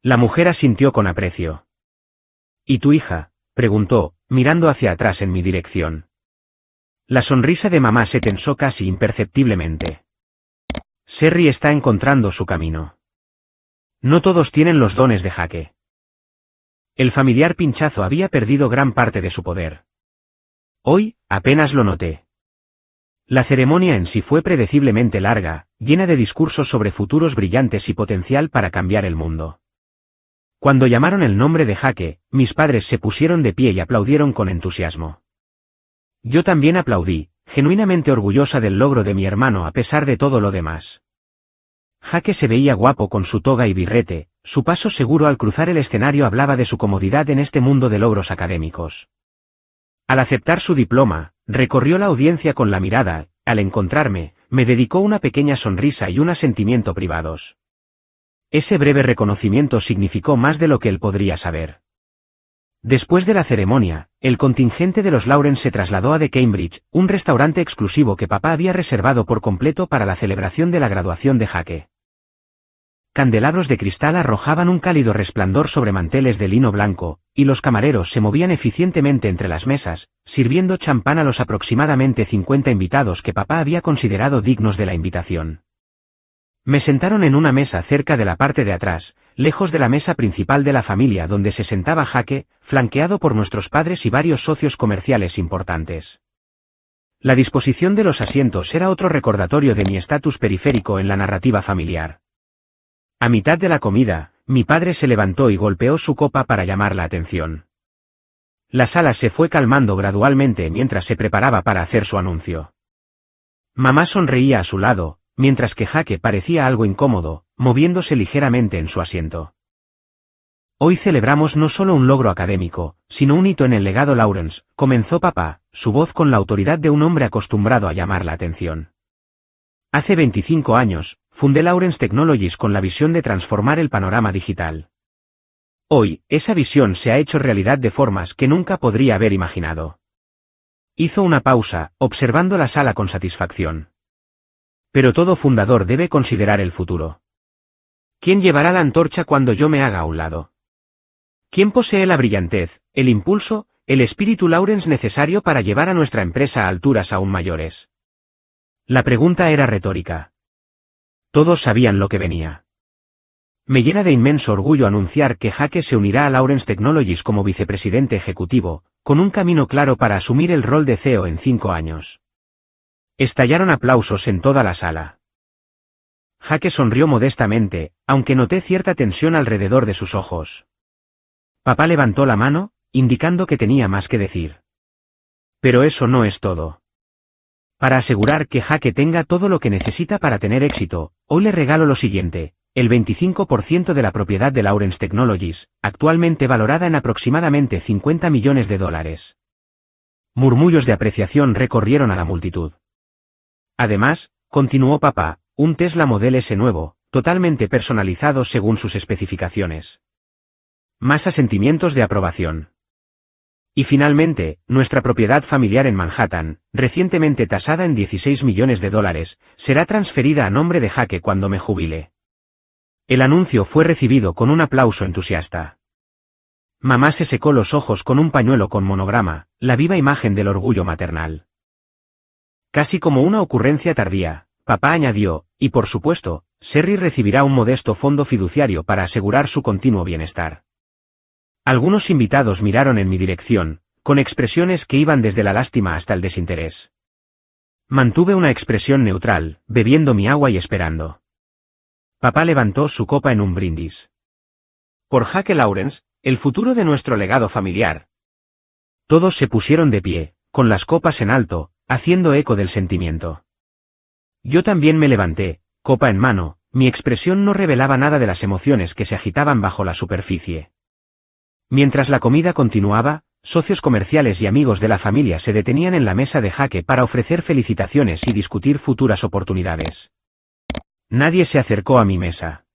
La mujer asintió con aprecio. ¿Y tu hija?, preguntó, mirando hacia atrás en mi dirección. La sonrisa de mamá se tensó casi imperceptiblemente. Sherry está encontrando su camino. No todos tienen los dones de Jaque. El familiar pinchazo había perdido gran parte de su poder. Hoy, apenas lo noté. La ceremonia en sí fue predeciblemente larga, llena de discursos sobre futuros brillantes y potencial para cambiar el mundo. Cuando llamaron el nombre de Jaque, mis padres se pusieron de pie y aplaudieron con entusiasmo. Yo también aplaudí, genuinamente orgullosa del logro de mi hermano a pesar de todo lo demás. Jaque se veía guapo con su toga y birrete, su paso seguro al cruzar el escenario hablaba de su comodidad en este mundo de logros académicos. Al aceptar su diploma, recorrió la audiencia con la mirada, al encontrarme, me dedicó una pequeña sonrisa y un asentimiento privados. Ese breve reconocimiento significó más de lo que él podría saber. Después de la ceremonia, el contingente de los Lawrence se trasladó a The Cambridge, un restaurante exclusivo que papá había reservado por completo para la celebración de la graduación de Jaque. Candelabros de cristal arrojaban un cálido resplandor sobre manteles de lino blanco, y los camareros se movían eficientemente entre las mesas, sirviendo champán a los aproximadamente 50 invitados que papá había considerado dignos de la invitación. Me sentaron en una mesa cerca de la parte de atrás, lejos de la mesa principal de la familia donde se sentaba Jaque, flanqueado por nuestros padres y varios socios comerciales importantes. La disposición de los asientos era otro recordatorio de mi estatus periférico en la narrativa familiar. A mitad de la comida, mi padre se levantó y golpeó su copa para llamar la atención. La sala se fue calmando gradualmente mientras se preparaba para hacer su anuncio. Mamá sonreía a su lado, mientras que Jaque parecía algo incómodo, moviéndose ligeramente en su asiento. Hoy celebramos no solo un logro académico, sino un hito en el legado Lawrence, comenzó papá, su voz con la autoridad de un hombre acostumbrado a llamar la atención. Hace 25 años, fundé Lawrence Technologies con la visión de transformar el panorama digital. Hoy, esa visión se ha hecho realidad de formas que nunca podría haber imaginado. Hizo una pausa, observando la sala con satisfacción. Pero todo fundador debe considerar el futuro. ¿Quién llevará la antorcha cuando yo me haga a un lado? ¿Quién posee la brillantez, el impulso, el espíritu Lawrence necesario para llevar a nuestra empresa a alturas aún mayores? La pregunta era retórica. Todos sabían lo que venía. Me llena de inmenso orgullo anunciar que Jaque se unirá a Lawrence Technologies como vicepresidente ejecutivo, con un camino claro para asumir el rol de CEO en 5 años. Estallaron aplausos en toda la sala. Jaque sonrió modestamente, aunque noté cierta tensión alrededor de sus ojos. Papá levantó la mano, indicando que tenía más que decir. Pero eso no es todo. Para asegurar que Jaque tenga todo lo que necesita para tener éxito, hoy le regalo lo siguiente: el 25% de la propiedad de Lawrence Technologies, actualmente valorada en aproximadamente $50 millones. Murmullos de apreciación recorrieron a la multitud. Además, continuó papá, un Tesla Model S nuevo, totalmente personalizado según sus especificaciones. Más asentimientos de aprobación. Y finalmente, nuestra propiedad familiar en Manhattan, recientemente tasada en $16 millones, será transferida a nombre de Jaque cuando me jubile. El anuncio fue recibido con un aplauso entusiasta. Mamá se secó los ojos con un pañuelo con monograma, la viva imagen del orgullo maternal. Casi como una ocurrencia tardía, papá añadió, y por supuesto, Sherry recibirá un modesto fondo fiduciario para asegurar su continuo bienestar. Algunos invitados miraron en mi dirección, con expresiones que iban desde la lástima hasta el desinterés. Mantuve una expresión neutral, bebiendo mi agua y esperando. Papá levantó su copa en un brindis. Por Jake Lawrence, el futuro de nuestro legado familiar. Todos se pusieron de pie, con las copas en alto, haciendo eco del sentimiento. Yo también me levanté, copa en mano, mi expresión no revelaba nada de las emociones que se agitaban bajo la superficie. Mientras la comida continuaba, socios comerciales y amigos de la familia se detenían en la mesa de Jake para ofrecer felicitaciones y discutir futuras oportunidades. Nadie se acercó a mi mesa.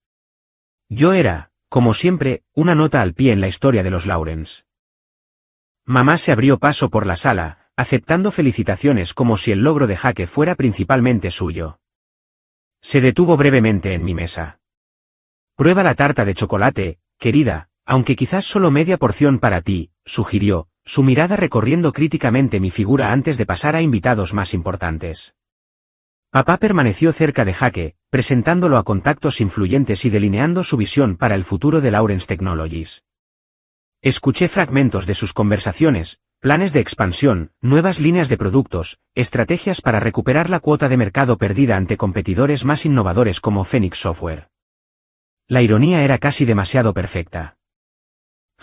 Yo era, como siempre, una nota al pie en la historia de los Lawrence. Mamá se abrió paso por la sala, aceptando felicitaciones como si el logro de Jake fuera principalmente suyo. Se detuvo brevemente en mi mesa. Prueba la tarta de chocolate, querida, aunque quizás solo media porción para ti, sugirió, su mirada recorriendo críticamente mi figura antes de pasar a invitados más importantes. Papá permaneció cerca de Jake, presentándolo a contactos influyentes y delineando su visión para el futuro de Lawrence Technologies. Escuché fragmentos de sus conversaciones, planes de expansión, nuevas líneas de productos, estrategias para recuperar la cuota de mercado perdida ante competidores más innovadores como Phoenix Software. La ironía era casi demasiado perfecta.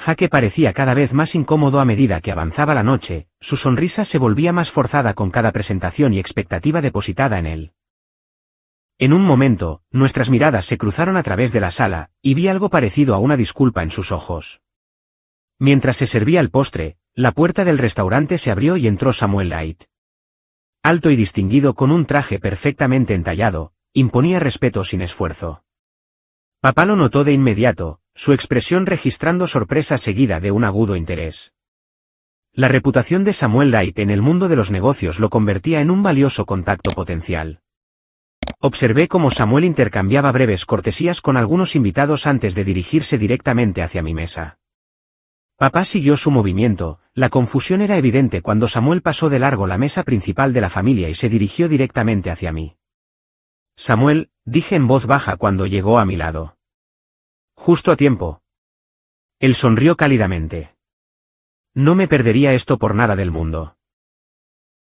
Jake parecía cada vez más incómodo a medida que avanzaba la noche, su sonrisa se volvía más forzada con cada presentación y expectativa depositada en él. En un momento, nuestras miradas se cruzaron a través de la sala, y vi algo parecido a una disculpa en sus ojos. Mientras se servía el postre, la puerta del restaurante se abrió y entró Samuel Light. Alto y distinguido con un traje perfectamente entallado, imponía respeto sin esfuerzo. Papá lo notó de inmediato, su expresión registrando sorpresa seguida de un agudo interés. La reputación de Samuel Light en el mundo de los negocios lo convertía en un valioso contacto potencial. Observé cómo Samuel intercambiaba breves cortesías con algunos invitados antes de dirigirse directamente hacia mi mesa. Papá siguió su movimiento, la confusión era evidente cuando Samuel pasó de largo la mesa principal de la familia y se dirigió directamente hacia mí. Samuel, dije en voz baja cuando llegó a mi lado. Justo a tiempo. Él sonrió cálidamente. No me perdería esto por nada del mundo.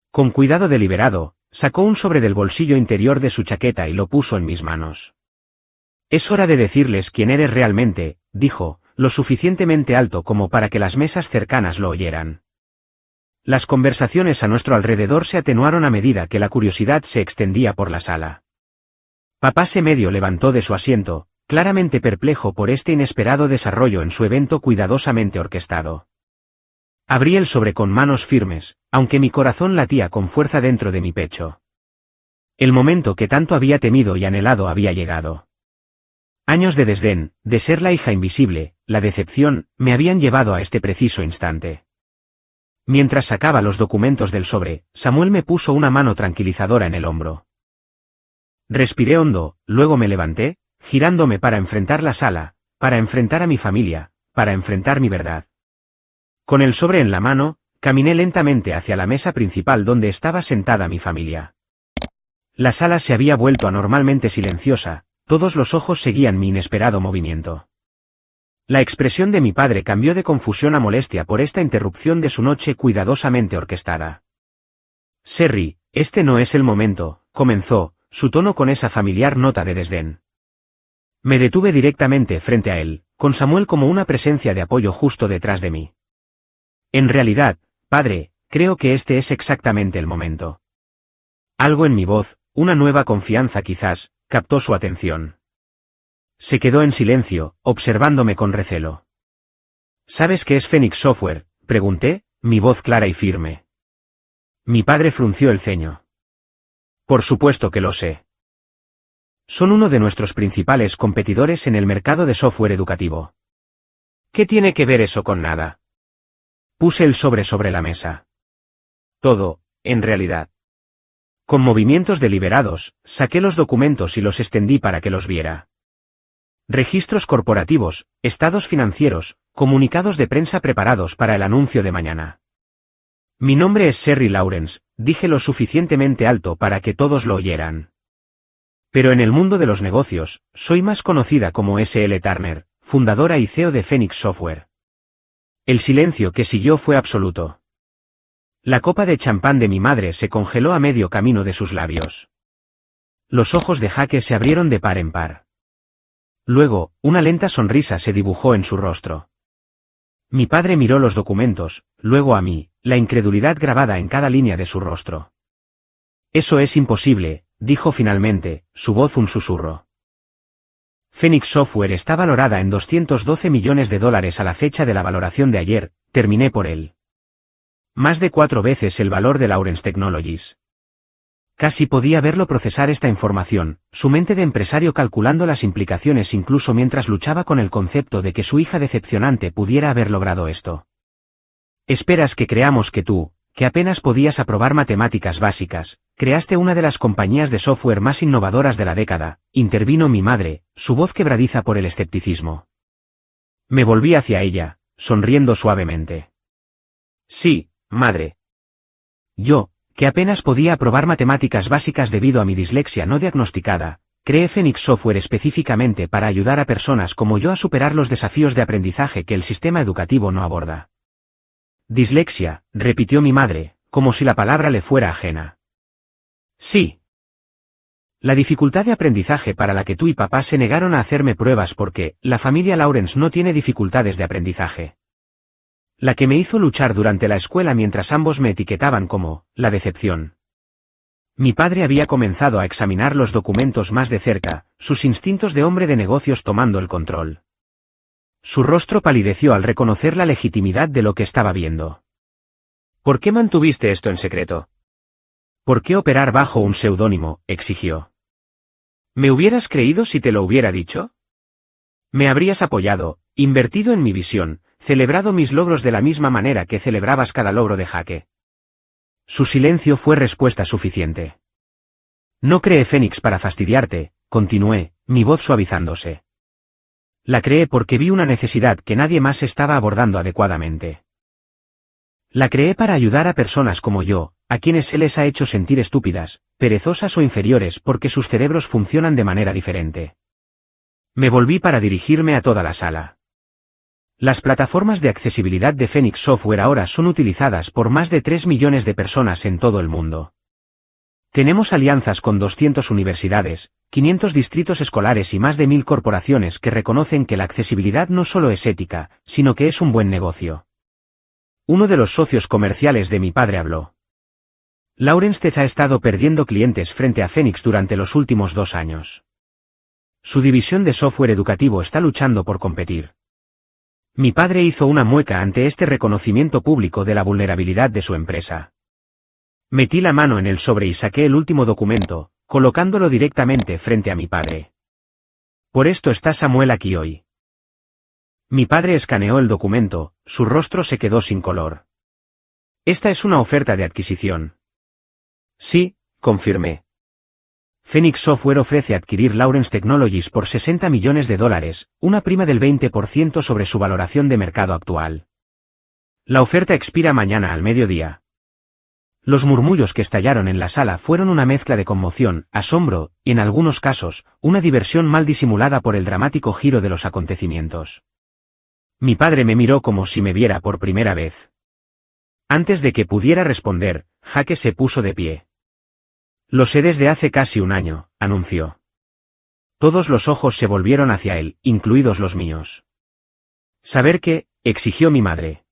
Con cuidado deliberado, sacó un sobre del bolsillo interior de su chaqueta y lo puso en mis manos. Es hora de decirles quién eres realmente, dijo, lo suficientemente alto como para que las mesas cercanas lo oyeran. Las conversaciones a nuestro alrededor se atenuaron a medida que la curiosidad se extendía por la sala. Papá se medio levantó de su asiento, claramente perplejo por este inesperado desarrollo en su evento cuidadosamente orquestado. Abrí el sobre con manos firmes, aunque mi corazón latía con fuerza dentro de mi pecho. El momento que tanto había temido y anhelado había llegado. Años de desdén, de ser la hija invisible, la decepción, me habían llevado a este preciso instante. Mientras sacaba los documentos del sobre, Samuel me puso una mano tranquilizadora en el hombro. Respiré hondo, luego me levanté, girándome para enfrentar la sala, para enfrentar a mi familia, para enfrentar mi verdad. Con el sobre en la mano, caminé lentamente hacia la mesa principal donde estaba sentada mi familia. La sala se había vuelto anormalmente silenciosa, todos los ojos seguían mi inesperado movimiento. La expresión de mi padre cambió de confusión a molestia por esta interrupción de su noche cuidadosamente orquestada. Sherry, este no es el momento, comenzó, su tono con esa familiar nota de desdén. Me detuve directamente frente a él, con Samuel como una presencia de apoyo justo detrás de mí. En realidad, padre, creo que este es exactamente el momento. Algo en mi voz, una nueva confianza quizás, captó su atención. Se quedó en silencio, observándome con recelo. ¿Sabes qué es Phoenix Software?, pregunté, mi voz clara y firme. Mi padre frunció el ceño. Por supuesto que lo sé. Son uno de nuestros principales competidores en el mercado de software educativo. ¿Qué tiene que ver eso con nada? Puse el sobre la mesa. Todo, en realidad. Con movimientos deliberados, saqué los documentos y los extendí para que los viera. Registros corporativos, estados financieros, comunicados de prensa preparados para el anuncio de mañana. Mi nombre es Sherry Lawrence, dije lo suficientemente alto para que todos lo oyeran. Pero en el mundo de los negocios, soy más conocida como S.L. Turner, fundadora y CEO de Phoenix Software. El silencio que siguió fue absoluto. La copa de champán de mi madre se congeló a medio camino de sus labios. Los ojos de Jake se abrieron de par en par. Luego, una lenta sonrisa se dibujó en su rostro. Mi padre miró los documentos, luego a mí, la incredulidad grabada en cada línea de su rostro. Eso es imposible, dijo finalmente, su voz un susurro. Phoenix Software está valorada en $212 millones a la fecha de la valoración de ayer, terminé por él. Más de 4 veces el valor de Lawrence Technologies. Casi podía verlo procesar esta información, su mente de empresario calculando las implicaciones incluso mientras luchaba con el concepto de que su hija decepcionante pudiera haber logrado esto. Esperas que creamos que tú, que apenas podías aprobar matemáticas básicas, creaste una de las compañías de software más innovadoras de la década, intervino mi madre, su voz quebradiza por el escepticismo. Me volví hacia ella, sonriendo suavemente. Sí, madre. Yo, que apenas podía aprobar matemáticas básicas debido a mi dislexia no diagnosticada, creé Phoenix Software específicamente para ayudar a personas como yo a superar los desafíos de aprendizaje que el sistema educativo no aborda. Dislexia, repitió mi madre, como si la palabra le fuera ajena. Sí. La dificultad de aprendizaje para la que tú y papá se negaron a hacerme pruebas porque la familia Lawrence no tiene dificultades de aprendizaje. La que me hizo luchar durante la escuela mientras ambos me etiquetaban como la decepción. Mi padre había comenzado a examinar los documentos más de cerca, sus instintos de hombre de negocios tomando el control. Su rostro palideció al reconocer la legitimidad de lo que estaba viendo. ¿Por qué mantuviste esto en secreto? ¿Por qué operar bajo un seudónimo?, exigió. ¿Me hubieras creído si te lo hubiera dicho? Me habrías apoyado, invertido en mi visión, celebrado mis logros de la misma manera que celebrabas cada logro de Jake. Su silencio fue respuesta suficiente. No creé Phoenix para fastidiarte, continué, mi voz suavizándose. La creé porque vi una necesidad que nadie más estaba abordando adecuadamente. La creé para ayudar a personas como yo, a quienes se les ha hecho sentir estúpidas, perezosas o inferiores porque sus cerebros funcionan de manera diferente. Me volví para dirigirme a toda la sala. Las plataformas de accesibilidad de Phoenix Software ahora son utilizadas por más de 3 millones de personas en todo el mundo. Tenemos alianzas con 200 universidades, 500 distritos escolares y más de 1000 corporaciones que reconocen que la accesibilidad no solo es ética, sino que es un buen negocio. Uno de los socios comerciales de mi padre habló. Lawrence Tech ha estado perdiendo clientes frente a Phoenix durante los últimos 2 años. Su división de software educativo está luchando por competir. Mi padre hizo una mueca ante este reconocimiento público de la vulnerabilidad de su empresa. Metí la mano en el sobre y saqué el último documento, colocándolo directamente frente a mi padre. Por esto está Samuel aquí hoy. Mi padre escaneó el documento, su rostro se quedó sin color. Esta es una oferta de adquisición. Sí, confirmé. Phoenix Software ofrece adquirir Lawrence Technologies por $60 millones, una prima del 20% sobre su valoración de mercado actual. La oferta expira mañana al mediodía. Los murmullos que estallaron en la sala fueron una mezcla de conmoción, asombro, y en algunos casos, una diversión mal disimulada por el dramático giro de los acontecimientos. Mi padre me miró como si me viera por primera vez. Antes de que pudiera responder, Jake se puso de pie. Lo sé desde hace casi un año, anunció. Todos los ojos se volvieron hacia él, incluidos los míos. ¿Saber qué?, exigió mi madre.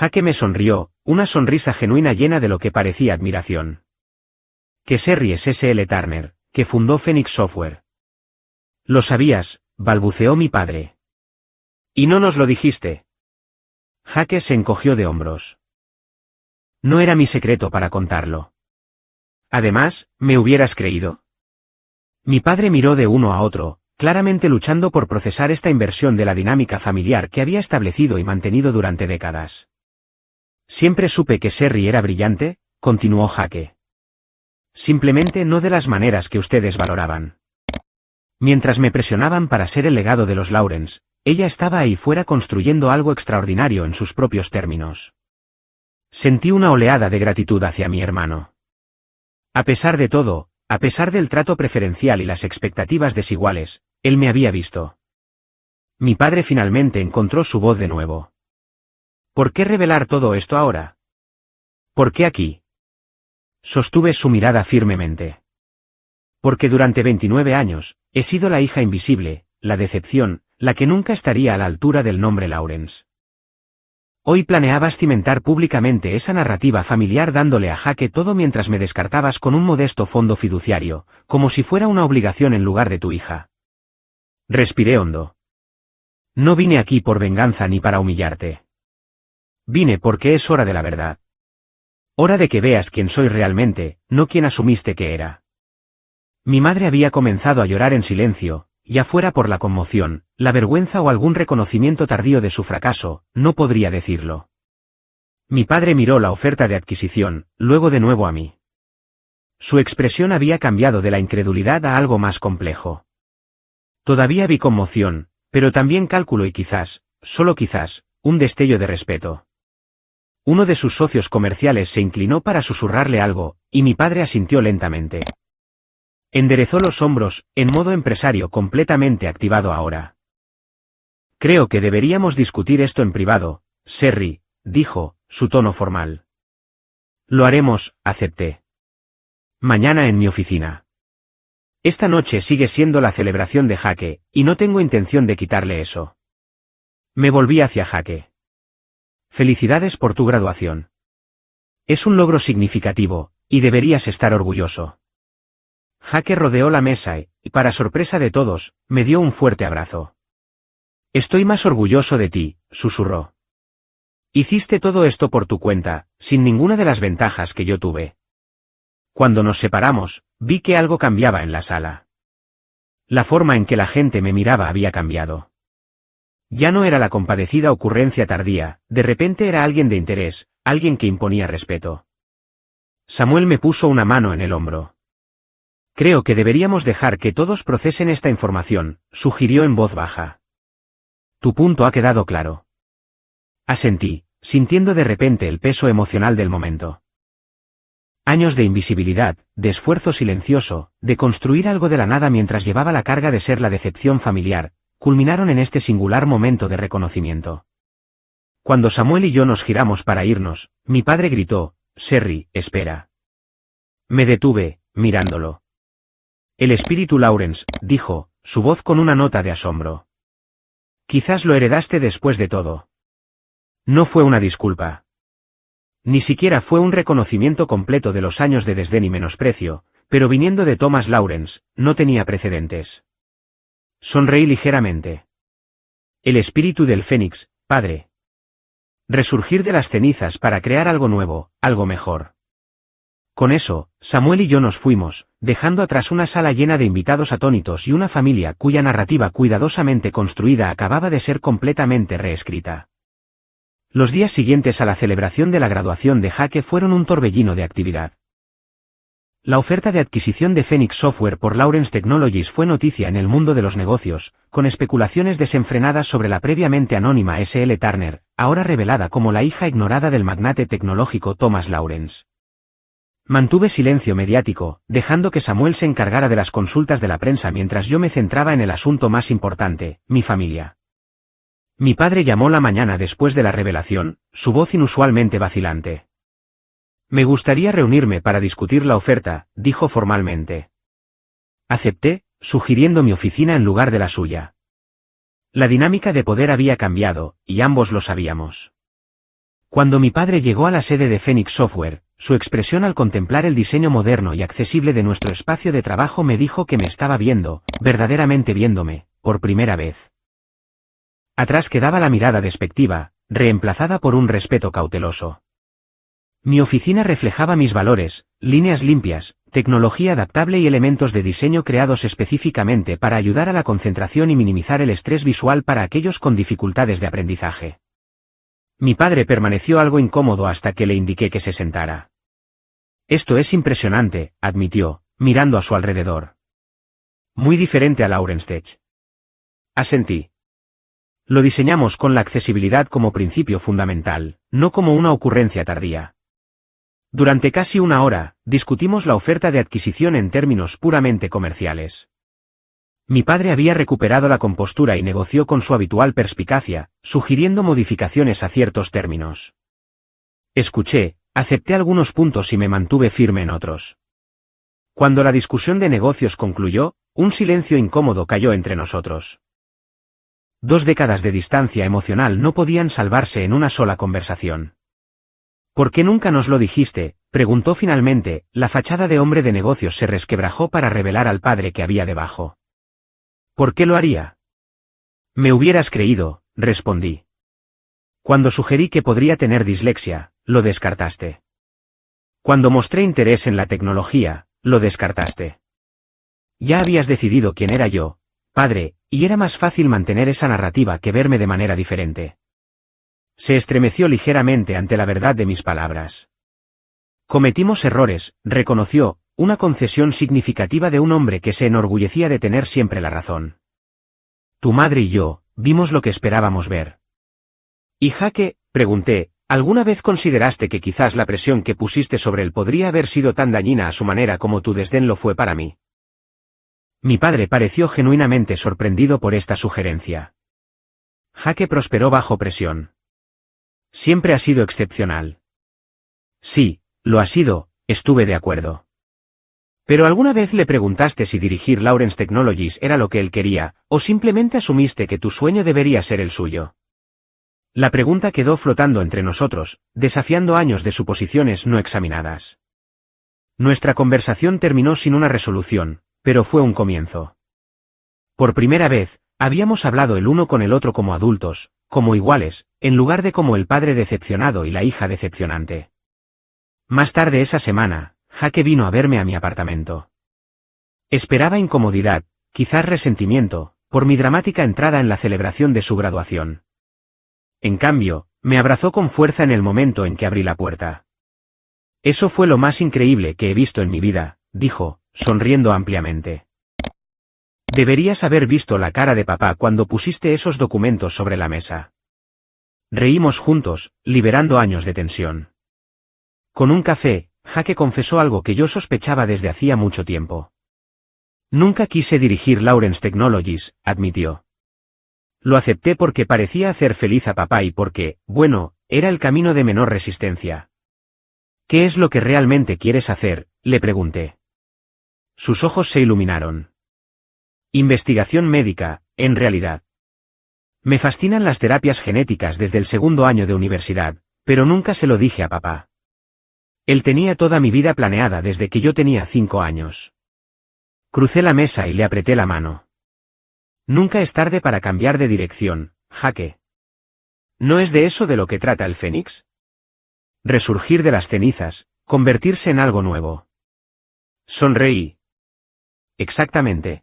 Jake me sonrió, una sonrisa genuina llena de lo que parecía admiración. Que Serry es S.L. Turner, que fundó Phoenix Software. Lo sabías, balbuceó mi padre. ¿Y no nos lo dijiste? Jake se encogió de hombros. No era mi secreto para contarlo. Además, ¿me hubieras creído? Mi padre miró de uno a otro, claramente luchando por procesar esta inversión de la dinámica familiar que había establecido y mantenido durante décadas. Siempre supe que Serry era brillante, continuó Jake. Simplemente no de las maneras que ustedes valoraban. Mientras me presionaban para ser el legado de los Lawrence, ella estaba ahí fuera construyendo algo extraordinario en sus propios términos. Sentí una oleada de gratitud hacia mi hermano. A pesar de todo, a pesar del trato preferencial y las expectativas desiguales, él me había visto. Mi padre finalmente encontró su voz de nuevo. ¿Por qué revelar todo esto ahora? ¿Por qué aquí? Sostuve su mirada firmemente. Porque durante 29 años, he sido la hija invisible, la decepción, la que nunca estaría a la altura del nombre Lawrence. Hoy planeabas cimentar públicamente esa narrativa familiar dándole a jaque todo mientras me descartabas con un modesto fondo fiduciario, como si fuera una obligación en lugar de tu hija. Respiré hondo. No vine aquí por venganza ni para humillarte. Vine porque es hora de la verdad. Hora de que veas quién soy realmente, no quién asumiste que era. Mi madre había comenzado a llorar en silencio, ya fuera por la conmoción, la vergüenza o algún reconocimiento tardío de su fracaso, no podría decirlo. Mi padre miró la oferta de adquisición, luego de nuevo a mí. Su expresión había cambiado de la incredulidad a algo más complejo. Todavía vi conmoción, pero también cálculo y quizás, solo quizás, un destello de respeto. Uno de sus socios comerciales se inclinó para susurrarle algo, y mi padre asintió lentamente. Enderezó los hombros, en modo empresario completamente activado ahora. Creo que deberíamos discutir esto en privado, Sherry, dijo, su tono formal. Lo haremos, acepté. Mañana en mi oficina. Esta noche sigue siendo la celebración de Jaque, y no tengo intención de quitarle eso. Me volví hacia Jaque. Felicidades por tu graduación. Es un logro significativo, y deberías estar orgulloso. Jaque rodeó la mesa y, para sorpresa de todos, me dio un fuerte abrazo. Estoy más orgulloso de ti, susurró. Hiciste todo esto por tu cuenta, sin ninguna de las ventajas que yo tuve. Cuando nos separamos, vi que algo cambiaba en la sala. La forma en que la gente me miraba había cambiado. Ya no era la compadecida ocurrencia tardía, de repente era alguien de interés, alguien que imponía respeto. Samuel me puso una mano en el hombro. Creo que deberíamos dejar que todos procesen esta información, sugirió en voz baja. Tu punto ha quedado claro. Asentí, sintiendo de repente el peso emocional del momento. Años de invisibilidad, de esfuerzo silencioso, de construir algo de la nada mientras llevaba la carga de ser la decepción familiar, culminaron en este singular momento de reconocimiento. Cuando Samuel y yo nos giramos para irnos, mi padre gritó, Sherry, espera. Me detuve, mirándolo. El espíritu Lawrence, dijo, su voz con una nota de asombro. Quizás lo heredaste después de todo. No fue una disculpa. Ni siquiera fue un reconocimiento completo de los años de desdén y menosprecio, pero viniendo de Thomas Lawrence, no tenía precedentes. Sonreí ligeramente. El espíritu del Fénix, padre. Resurgir de las cenizas para crear algo nuevo, algo mejor. Con eso, Samuel y yo nos fuimos, dejando atrás una sala llena de invitados atónitos y una familia cuya narrativa cuidadosamente construida acababa de ser completamente reescrita. Los días siguientes a la celebración de la graduación de Jaque fueron un torbellino de actividad. La oferta de adquisición de Phoenix Software por Lawrence Technologies fue noticia en el mundo de los negocios, con especulaciones desenfrenadas sobre la previamente anónima S.L. Turner, ahora revelada como la hija ignorada del magnate tecnológico Thomas Lawrence. Mantuve silencio mediático, dejando que Samuel se encargara de las consultas de la prensa mientras yo me centraba en el asunto más importante, mi familia. Mi padre llamó la mañana después de la revelación, su voz inusualmente vacilante. Me gustaría reunirme para discutir la oferta, dijo formalmente. Acepté, sugiriendo mi oficina en lugar de la suya. La dinámica de poder había cambiado, y ambos lo sabíamos. Cuando mi padre llegó a la sede de Phoenix Software, su expresión al contemplar el diseño moderno y accesible de nuestro espacio de trabajo me dijo que me estaba viendo, verdaderamente viéndome, por primera vez. Atrás quedaba la mirada despectiva, reemplazada por un respeto cauteloso. Mi oficina reflejaba mis valores, líneas limpias, tecnología adaptable y elementos de diseño creados específicamente para ayudar a la concentración y minimizar el estrés visual para aquellos con dificultades de aprendizaje. Mi padre permaneció algo incómodo hasta que le indiqué que se sentara. Esto es impresionante, admitió, mirando a su alrededor. Muy diferente a Lawrence Tech. Asentí. Lo diseñamos con la accesibilidad como principio fundamental, no como una ocurrencia tardía. Durante casi una hora, discutimos la oferta de adquisición en términos puramente comerciales. Mi padre había recuperado la compostura y negoció con su habitual perspicacia, sugiriendo modificaciones a ciertos términos. Escuché, acepté algunos puntos y me mantuve firme en otros. Cuando la discusión de negocios concluyó, un silencio incómodo cayó entre nosotros. 2 décadas de distancia emocional no podían salvarse en una sola conversación. ¿Por qué nunca nos lo dijiste?, preguntó finalmente. La fachada de hombre de negocios se resquebrajó para revelar al padre que había debajo. ¿Por qué lo haría? Me hubieras creído, respondí. Cuando sugerí que podría tener dislexia, lo descartaste. Cuando mostré interés en la tecnología, lo descartaste. Ya habías decidido quién era yo, padre, y era más fácil mantener esa narrativa que verme de manera diferente. Se estremeció ligeramente ante la verdad de mis palabras. Cometimos errores, reconoció, una concesión significativa de un hombre que se enorgullecía de tener siempre la razón. Tu madre y yo, vimos lo que esperábamos ver. ¿Y Jaque?, pregunté, ¿alguna vez consideraste que quizás la presión que pusiste sobre él podría haber sido tan dañina a su manera como tu desdén lo fue para mí? Mi padre pareció genuinamente sorprendido por esta sugerencia. Jaque prosperó bajo presión. Siempre ha sido excepcional. Sí, lo ha sido, estuve de acuerdo. ¿Pero alguna vez le preguntaste si dirigir Lawrence Technologies era lo que él quería, o simplemente asumiste que tu sueño debería ser el suyo? La pregunta quedó flotando entre nosotros, desafiando años de suposiciones no examinadas. Nuestra conversación terminó sin una resolución, pero fue un comienzo. Por primera vez, habíamos hablado el uno con el otro como adultos, como iguales, en lugar de como el padre decepcionado y la hija decepcionante. Más tarde esa semana, Jaque vino a verme a mi apartamento. Esperaba incomodidad, quizás resentimiento, por mi dramática entrada en la celebración de su graduación. En cambio, me abrazó con fuerza en el momento en que abrí la puerta. Eso fue lo más increíble que he visto en mi vida, dijo, sonriendo ampliamente. Deberías haber visto la cara de papá cuando pusiste esos documentos sobre la mesa. Reímos juntos, liberando años de tensión. Con un café, Jaque confesó algo que yo sospechaba desde hacía mucho tiempo. Nunca quise dirigir Lawrence Technologies, admitió. Lo acepté porque parecía hacer feliz a papá y porque, bueno, era el camino de menor resistencia. ¿Qué es lo que realmente quieres hacer?, le pregunté. Sus ojos se iluminaron. Investigación médica, en realidad. Me fascinan las terapias genéticas desde el segundo año de universidad, pero nunca se lo dije a papá. Él tenía toda mi vida planeada desde que yo tenía 5 años. Crucé la mesa y le apreté la mano. Nunca es tarde para cambiar de dirección, Jaque. ¿No es de eso de lo que trata el Fénix? Resurgir de las cenizas, convertirse en algo nuevo. Sonreí. Exactamente.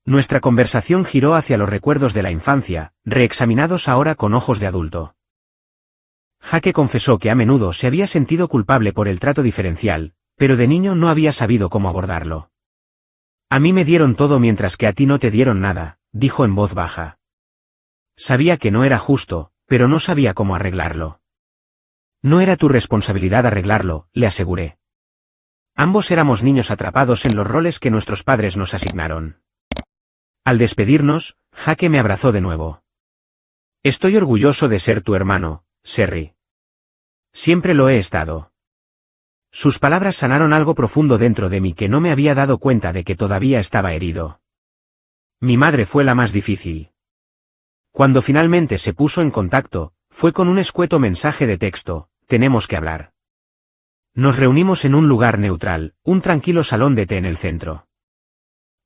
Nuestra conversación giró hacia los recuerdos de la infancia, reexaminados ahora con ojos de adulto. Jaque confesó que a menudo se había sentido culpable por el trato diferencial, pero de niño no había sabido cómo abordarlo. A mí me dieron todo mientras que a ti no te dieron nada, dijo en voz baja. Sabía que no era justo, pero no sabía cómo arreglarlo. No era tu responsabilidad arreglarlo, le aseguré. Ambos éramos niños atrapados en los roles que nuestros padres nos asignaron. Al despedirnos, Jaque me abrazó de nuevo. Estoy orgulloso de ser tu hermano, Serry. Siempre lo he estado. Sus palabras sanaron algo profundo dentro de mí que no me había dado cuenta de que todavía estaba herido. Mi madre fue la más difícil. Cuando finalmente se puso en contacto, fue con un escueto mensaje de texto: tenemos que hablar. Nos reunimos en un lugar neutral, un tranquilo salón de té en el centro.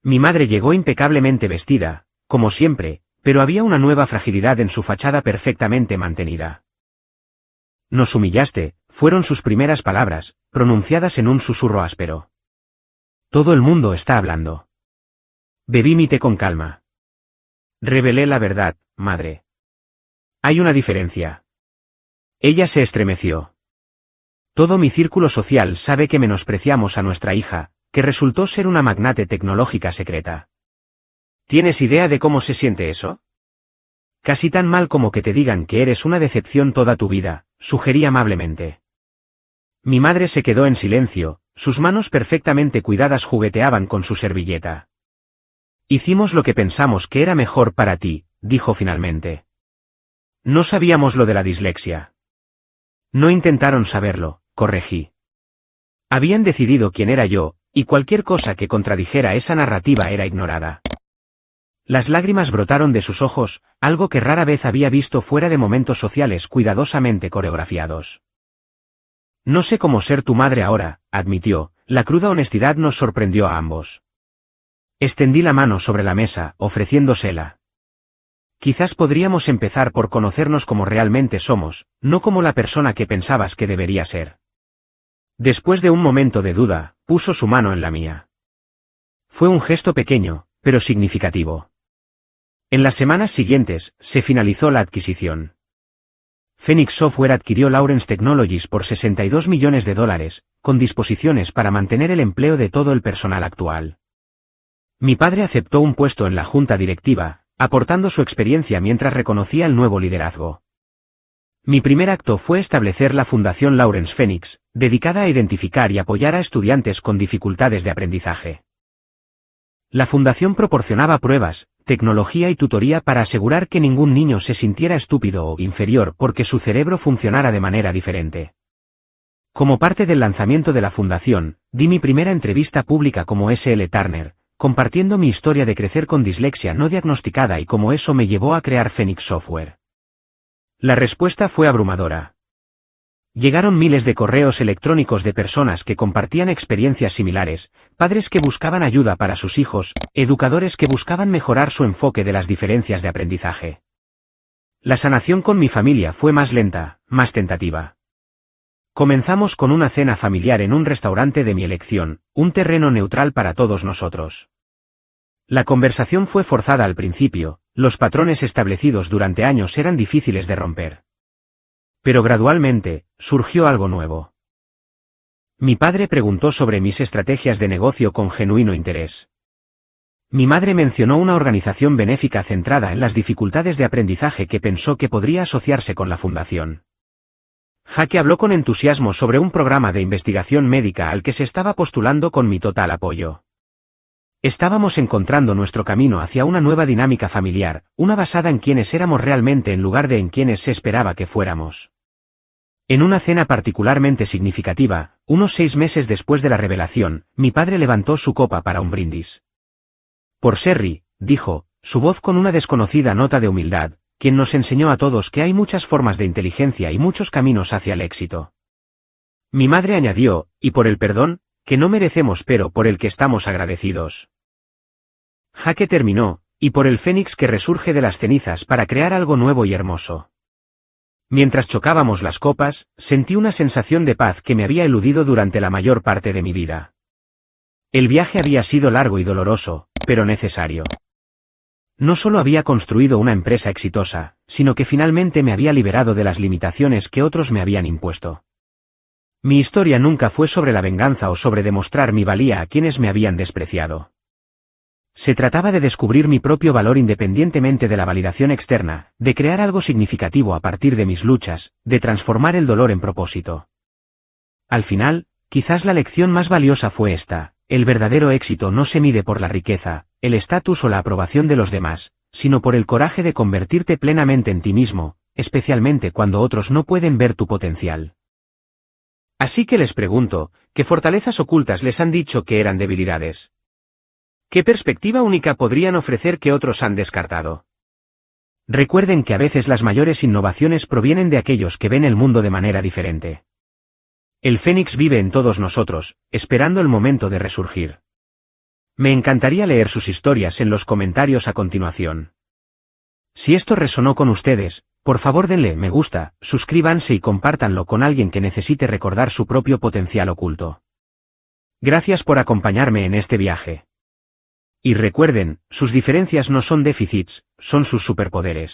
Mi madre llegó impecablemente vestida, como siempre, pero había una nueva fragilidad en su fachada perfectamente mantenida. Nos humillaste, fueron sus primeras palabras, pronunciadas en un susurro áspero. Todo el mundo está hablando. Bebí mi té con calma. Revelé la verdad, madre. Hay una diferencia. Ella se estremeció. Todo mi círculo social sabe que menospreciamos a nuestra hija, que resultó ser una magnate tecnológica secreta. ¿Tienes idea de cómo se siente eso? Casi tan mal como que te digan que eres una decepción toda tu vida, sugerí amablemente. Mi madre se quedó en silencio, sus manos perfectamente cuidadas jugueteaban con su servilleta. Hicimos lo que pensamos que era mejor para ti, dijo finalmente. No sabíamos lo de la dislexia. No intentaron saberlo, corregí. Habían decidido quién era yo, y cualquier cosa que contradijera esa narrativa era ignorada. Las lágrimas brotaron de sus ojos, algo que rara vez había visto fuera de momentos sociales cuidadosamente coreografiados. No sé cómo ser tu madre ahora, admitió, la cruda honestidad nos sorprendió a ambos. Extendí la mano sobre la mesa, ofreciéndosela. Quizás podríamos empezar por conocernos como realmente somos, no como la persona que pensabas que debería ser. Después de un momento de duda, puso su mano en la mía. Fue un gesto pequeño, pero significativo. En las semanas siguientes, se finalizó la adquisición. Phoenix Software adquirió Lawrence Technologies por $62 millones, con disposiciones para mantener el empleo de todo el personal actual. Mi padre aceptó un puesto en la junta directiva, aportando su experiencia mientras reconocía el nuevo liderazgo. Mi primer acto fue establecer la Fundación Lawrence Phoenix, dedicada a identificar y apoyar a estudiantes con dificultades de aprendizaje. La fundación proporcionaba pruebas, tecnología y tutoría para asegurar que ningún niño se sintiera estúpido o inferior porque su cerebro funcionara de manera diferente. Como parte del lanzamiento de la fundación, di mi primera entrevista pública como S.L. Turner, compartiendo mi historia de crecer con dislexia no diagnosticada y cómo eso me llevó a crear Phoenix Software. La respuesta fue abrumadora. Llegaron miles de correos electrónicos de personas que compartían experiencias similares, padres que buscaban ayuda para sus hijos, educadores que buscaban mejorar su enfoque de las diferencias de aprendizaje. La sanación con mi familia fue más lenta, más tentativa. Comenzamos con una cena familiar en un restaurante de mi elección, un terreno neutral para todos nosotros. La conversación fue forzada al principio, los patrones establecidos durante años eran difíciles de romper. Pero gradualmente, surgió algo nuevo. Mi padre preguntó sobre mis estrategias de negocio con genuino interés. Mi madre mencionó una organización benéfica centrada en las dificultades de aprendizaje que pensó que podría asociarse con la fundación. Jaque habló con entusiasmo sobre un programa de investigación médica al que se estaba postulando con mi total apoyo. Estábamos encontrando nuestro camino hacia una nueva dinámica familiar, una basada en quienes éramos realmente en lugar de en quienes se esperaba que fuéramos. En una cena particularmente significativa, unos 6 meses después de la revelación, mi padre levantó su copa para un brindis. Por Sherry, dijo, su voz con una desconocida nota de humildad, quien nos enseñó a todos que hay muchas formas de inteligencia y muchos caminos hacia el éxito. Mi madre añadió, y por el perdón, que no merecemos pero por el que estamos agradecidos. Jaque terminó, y por el fénix que resurge de las cenizas para crear algo nuevo y hermoso. Mientras chocábamos las copas, sentí una sensación de paz que me había eludido durante la mayor parte de mi vida. El viaje había sido largo y doloroso, pero necesario. No solo había construido una empresa exitosa, sino que finalmente me había liberado de las limitaciones que otros me habían impuesto. Mi historia nunca fue sobre la venganza o sobre demostrar mi valía a quienes me habían despreciado. Se trataba de descubrir mi propio valor independientemente de la validación externa, de crear algo significativo a partir de mis luchas, de transformar el dolor en propósito. Al final, quizás la lección más valiosa fue esta: el verdadero éxito no se mide por la riqueza, el estatus o la aprobación de los demás, sino por el coraje de convertirte plenamente en ti mismo, especialmente cuando otros no pueden ver tu potencial. Así que les pregunto, ¿qué fortalezas ocultas les han dicho que eran debilidades? ¿Qué perspectiva única podrían ofrecer que otros han descartado? Recuerden que a veces las mayores innovaciones provienen de aquellos que ven el mundo de manera diferente. El Fénix vive en todos nosotros, esperando el momento de resurgir. Me encantaría leer sus historias en los comentarios a continuación. Si esto resonó con ustedes, por favor denle me gusta, suscríbanse y compártanlo con alguien que necesite recordar su propio potencial oculto. Gracias por acompañarme en este viaje. Y recuerden, sus diferencias no son déficits, son sus superpoderes.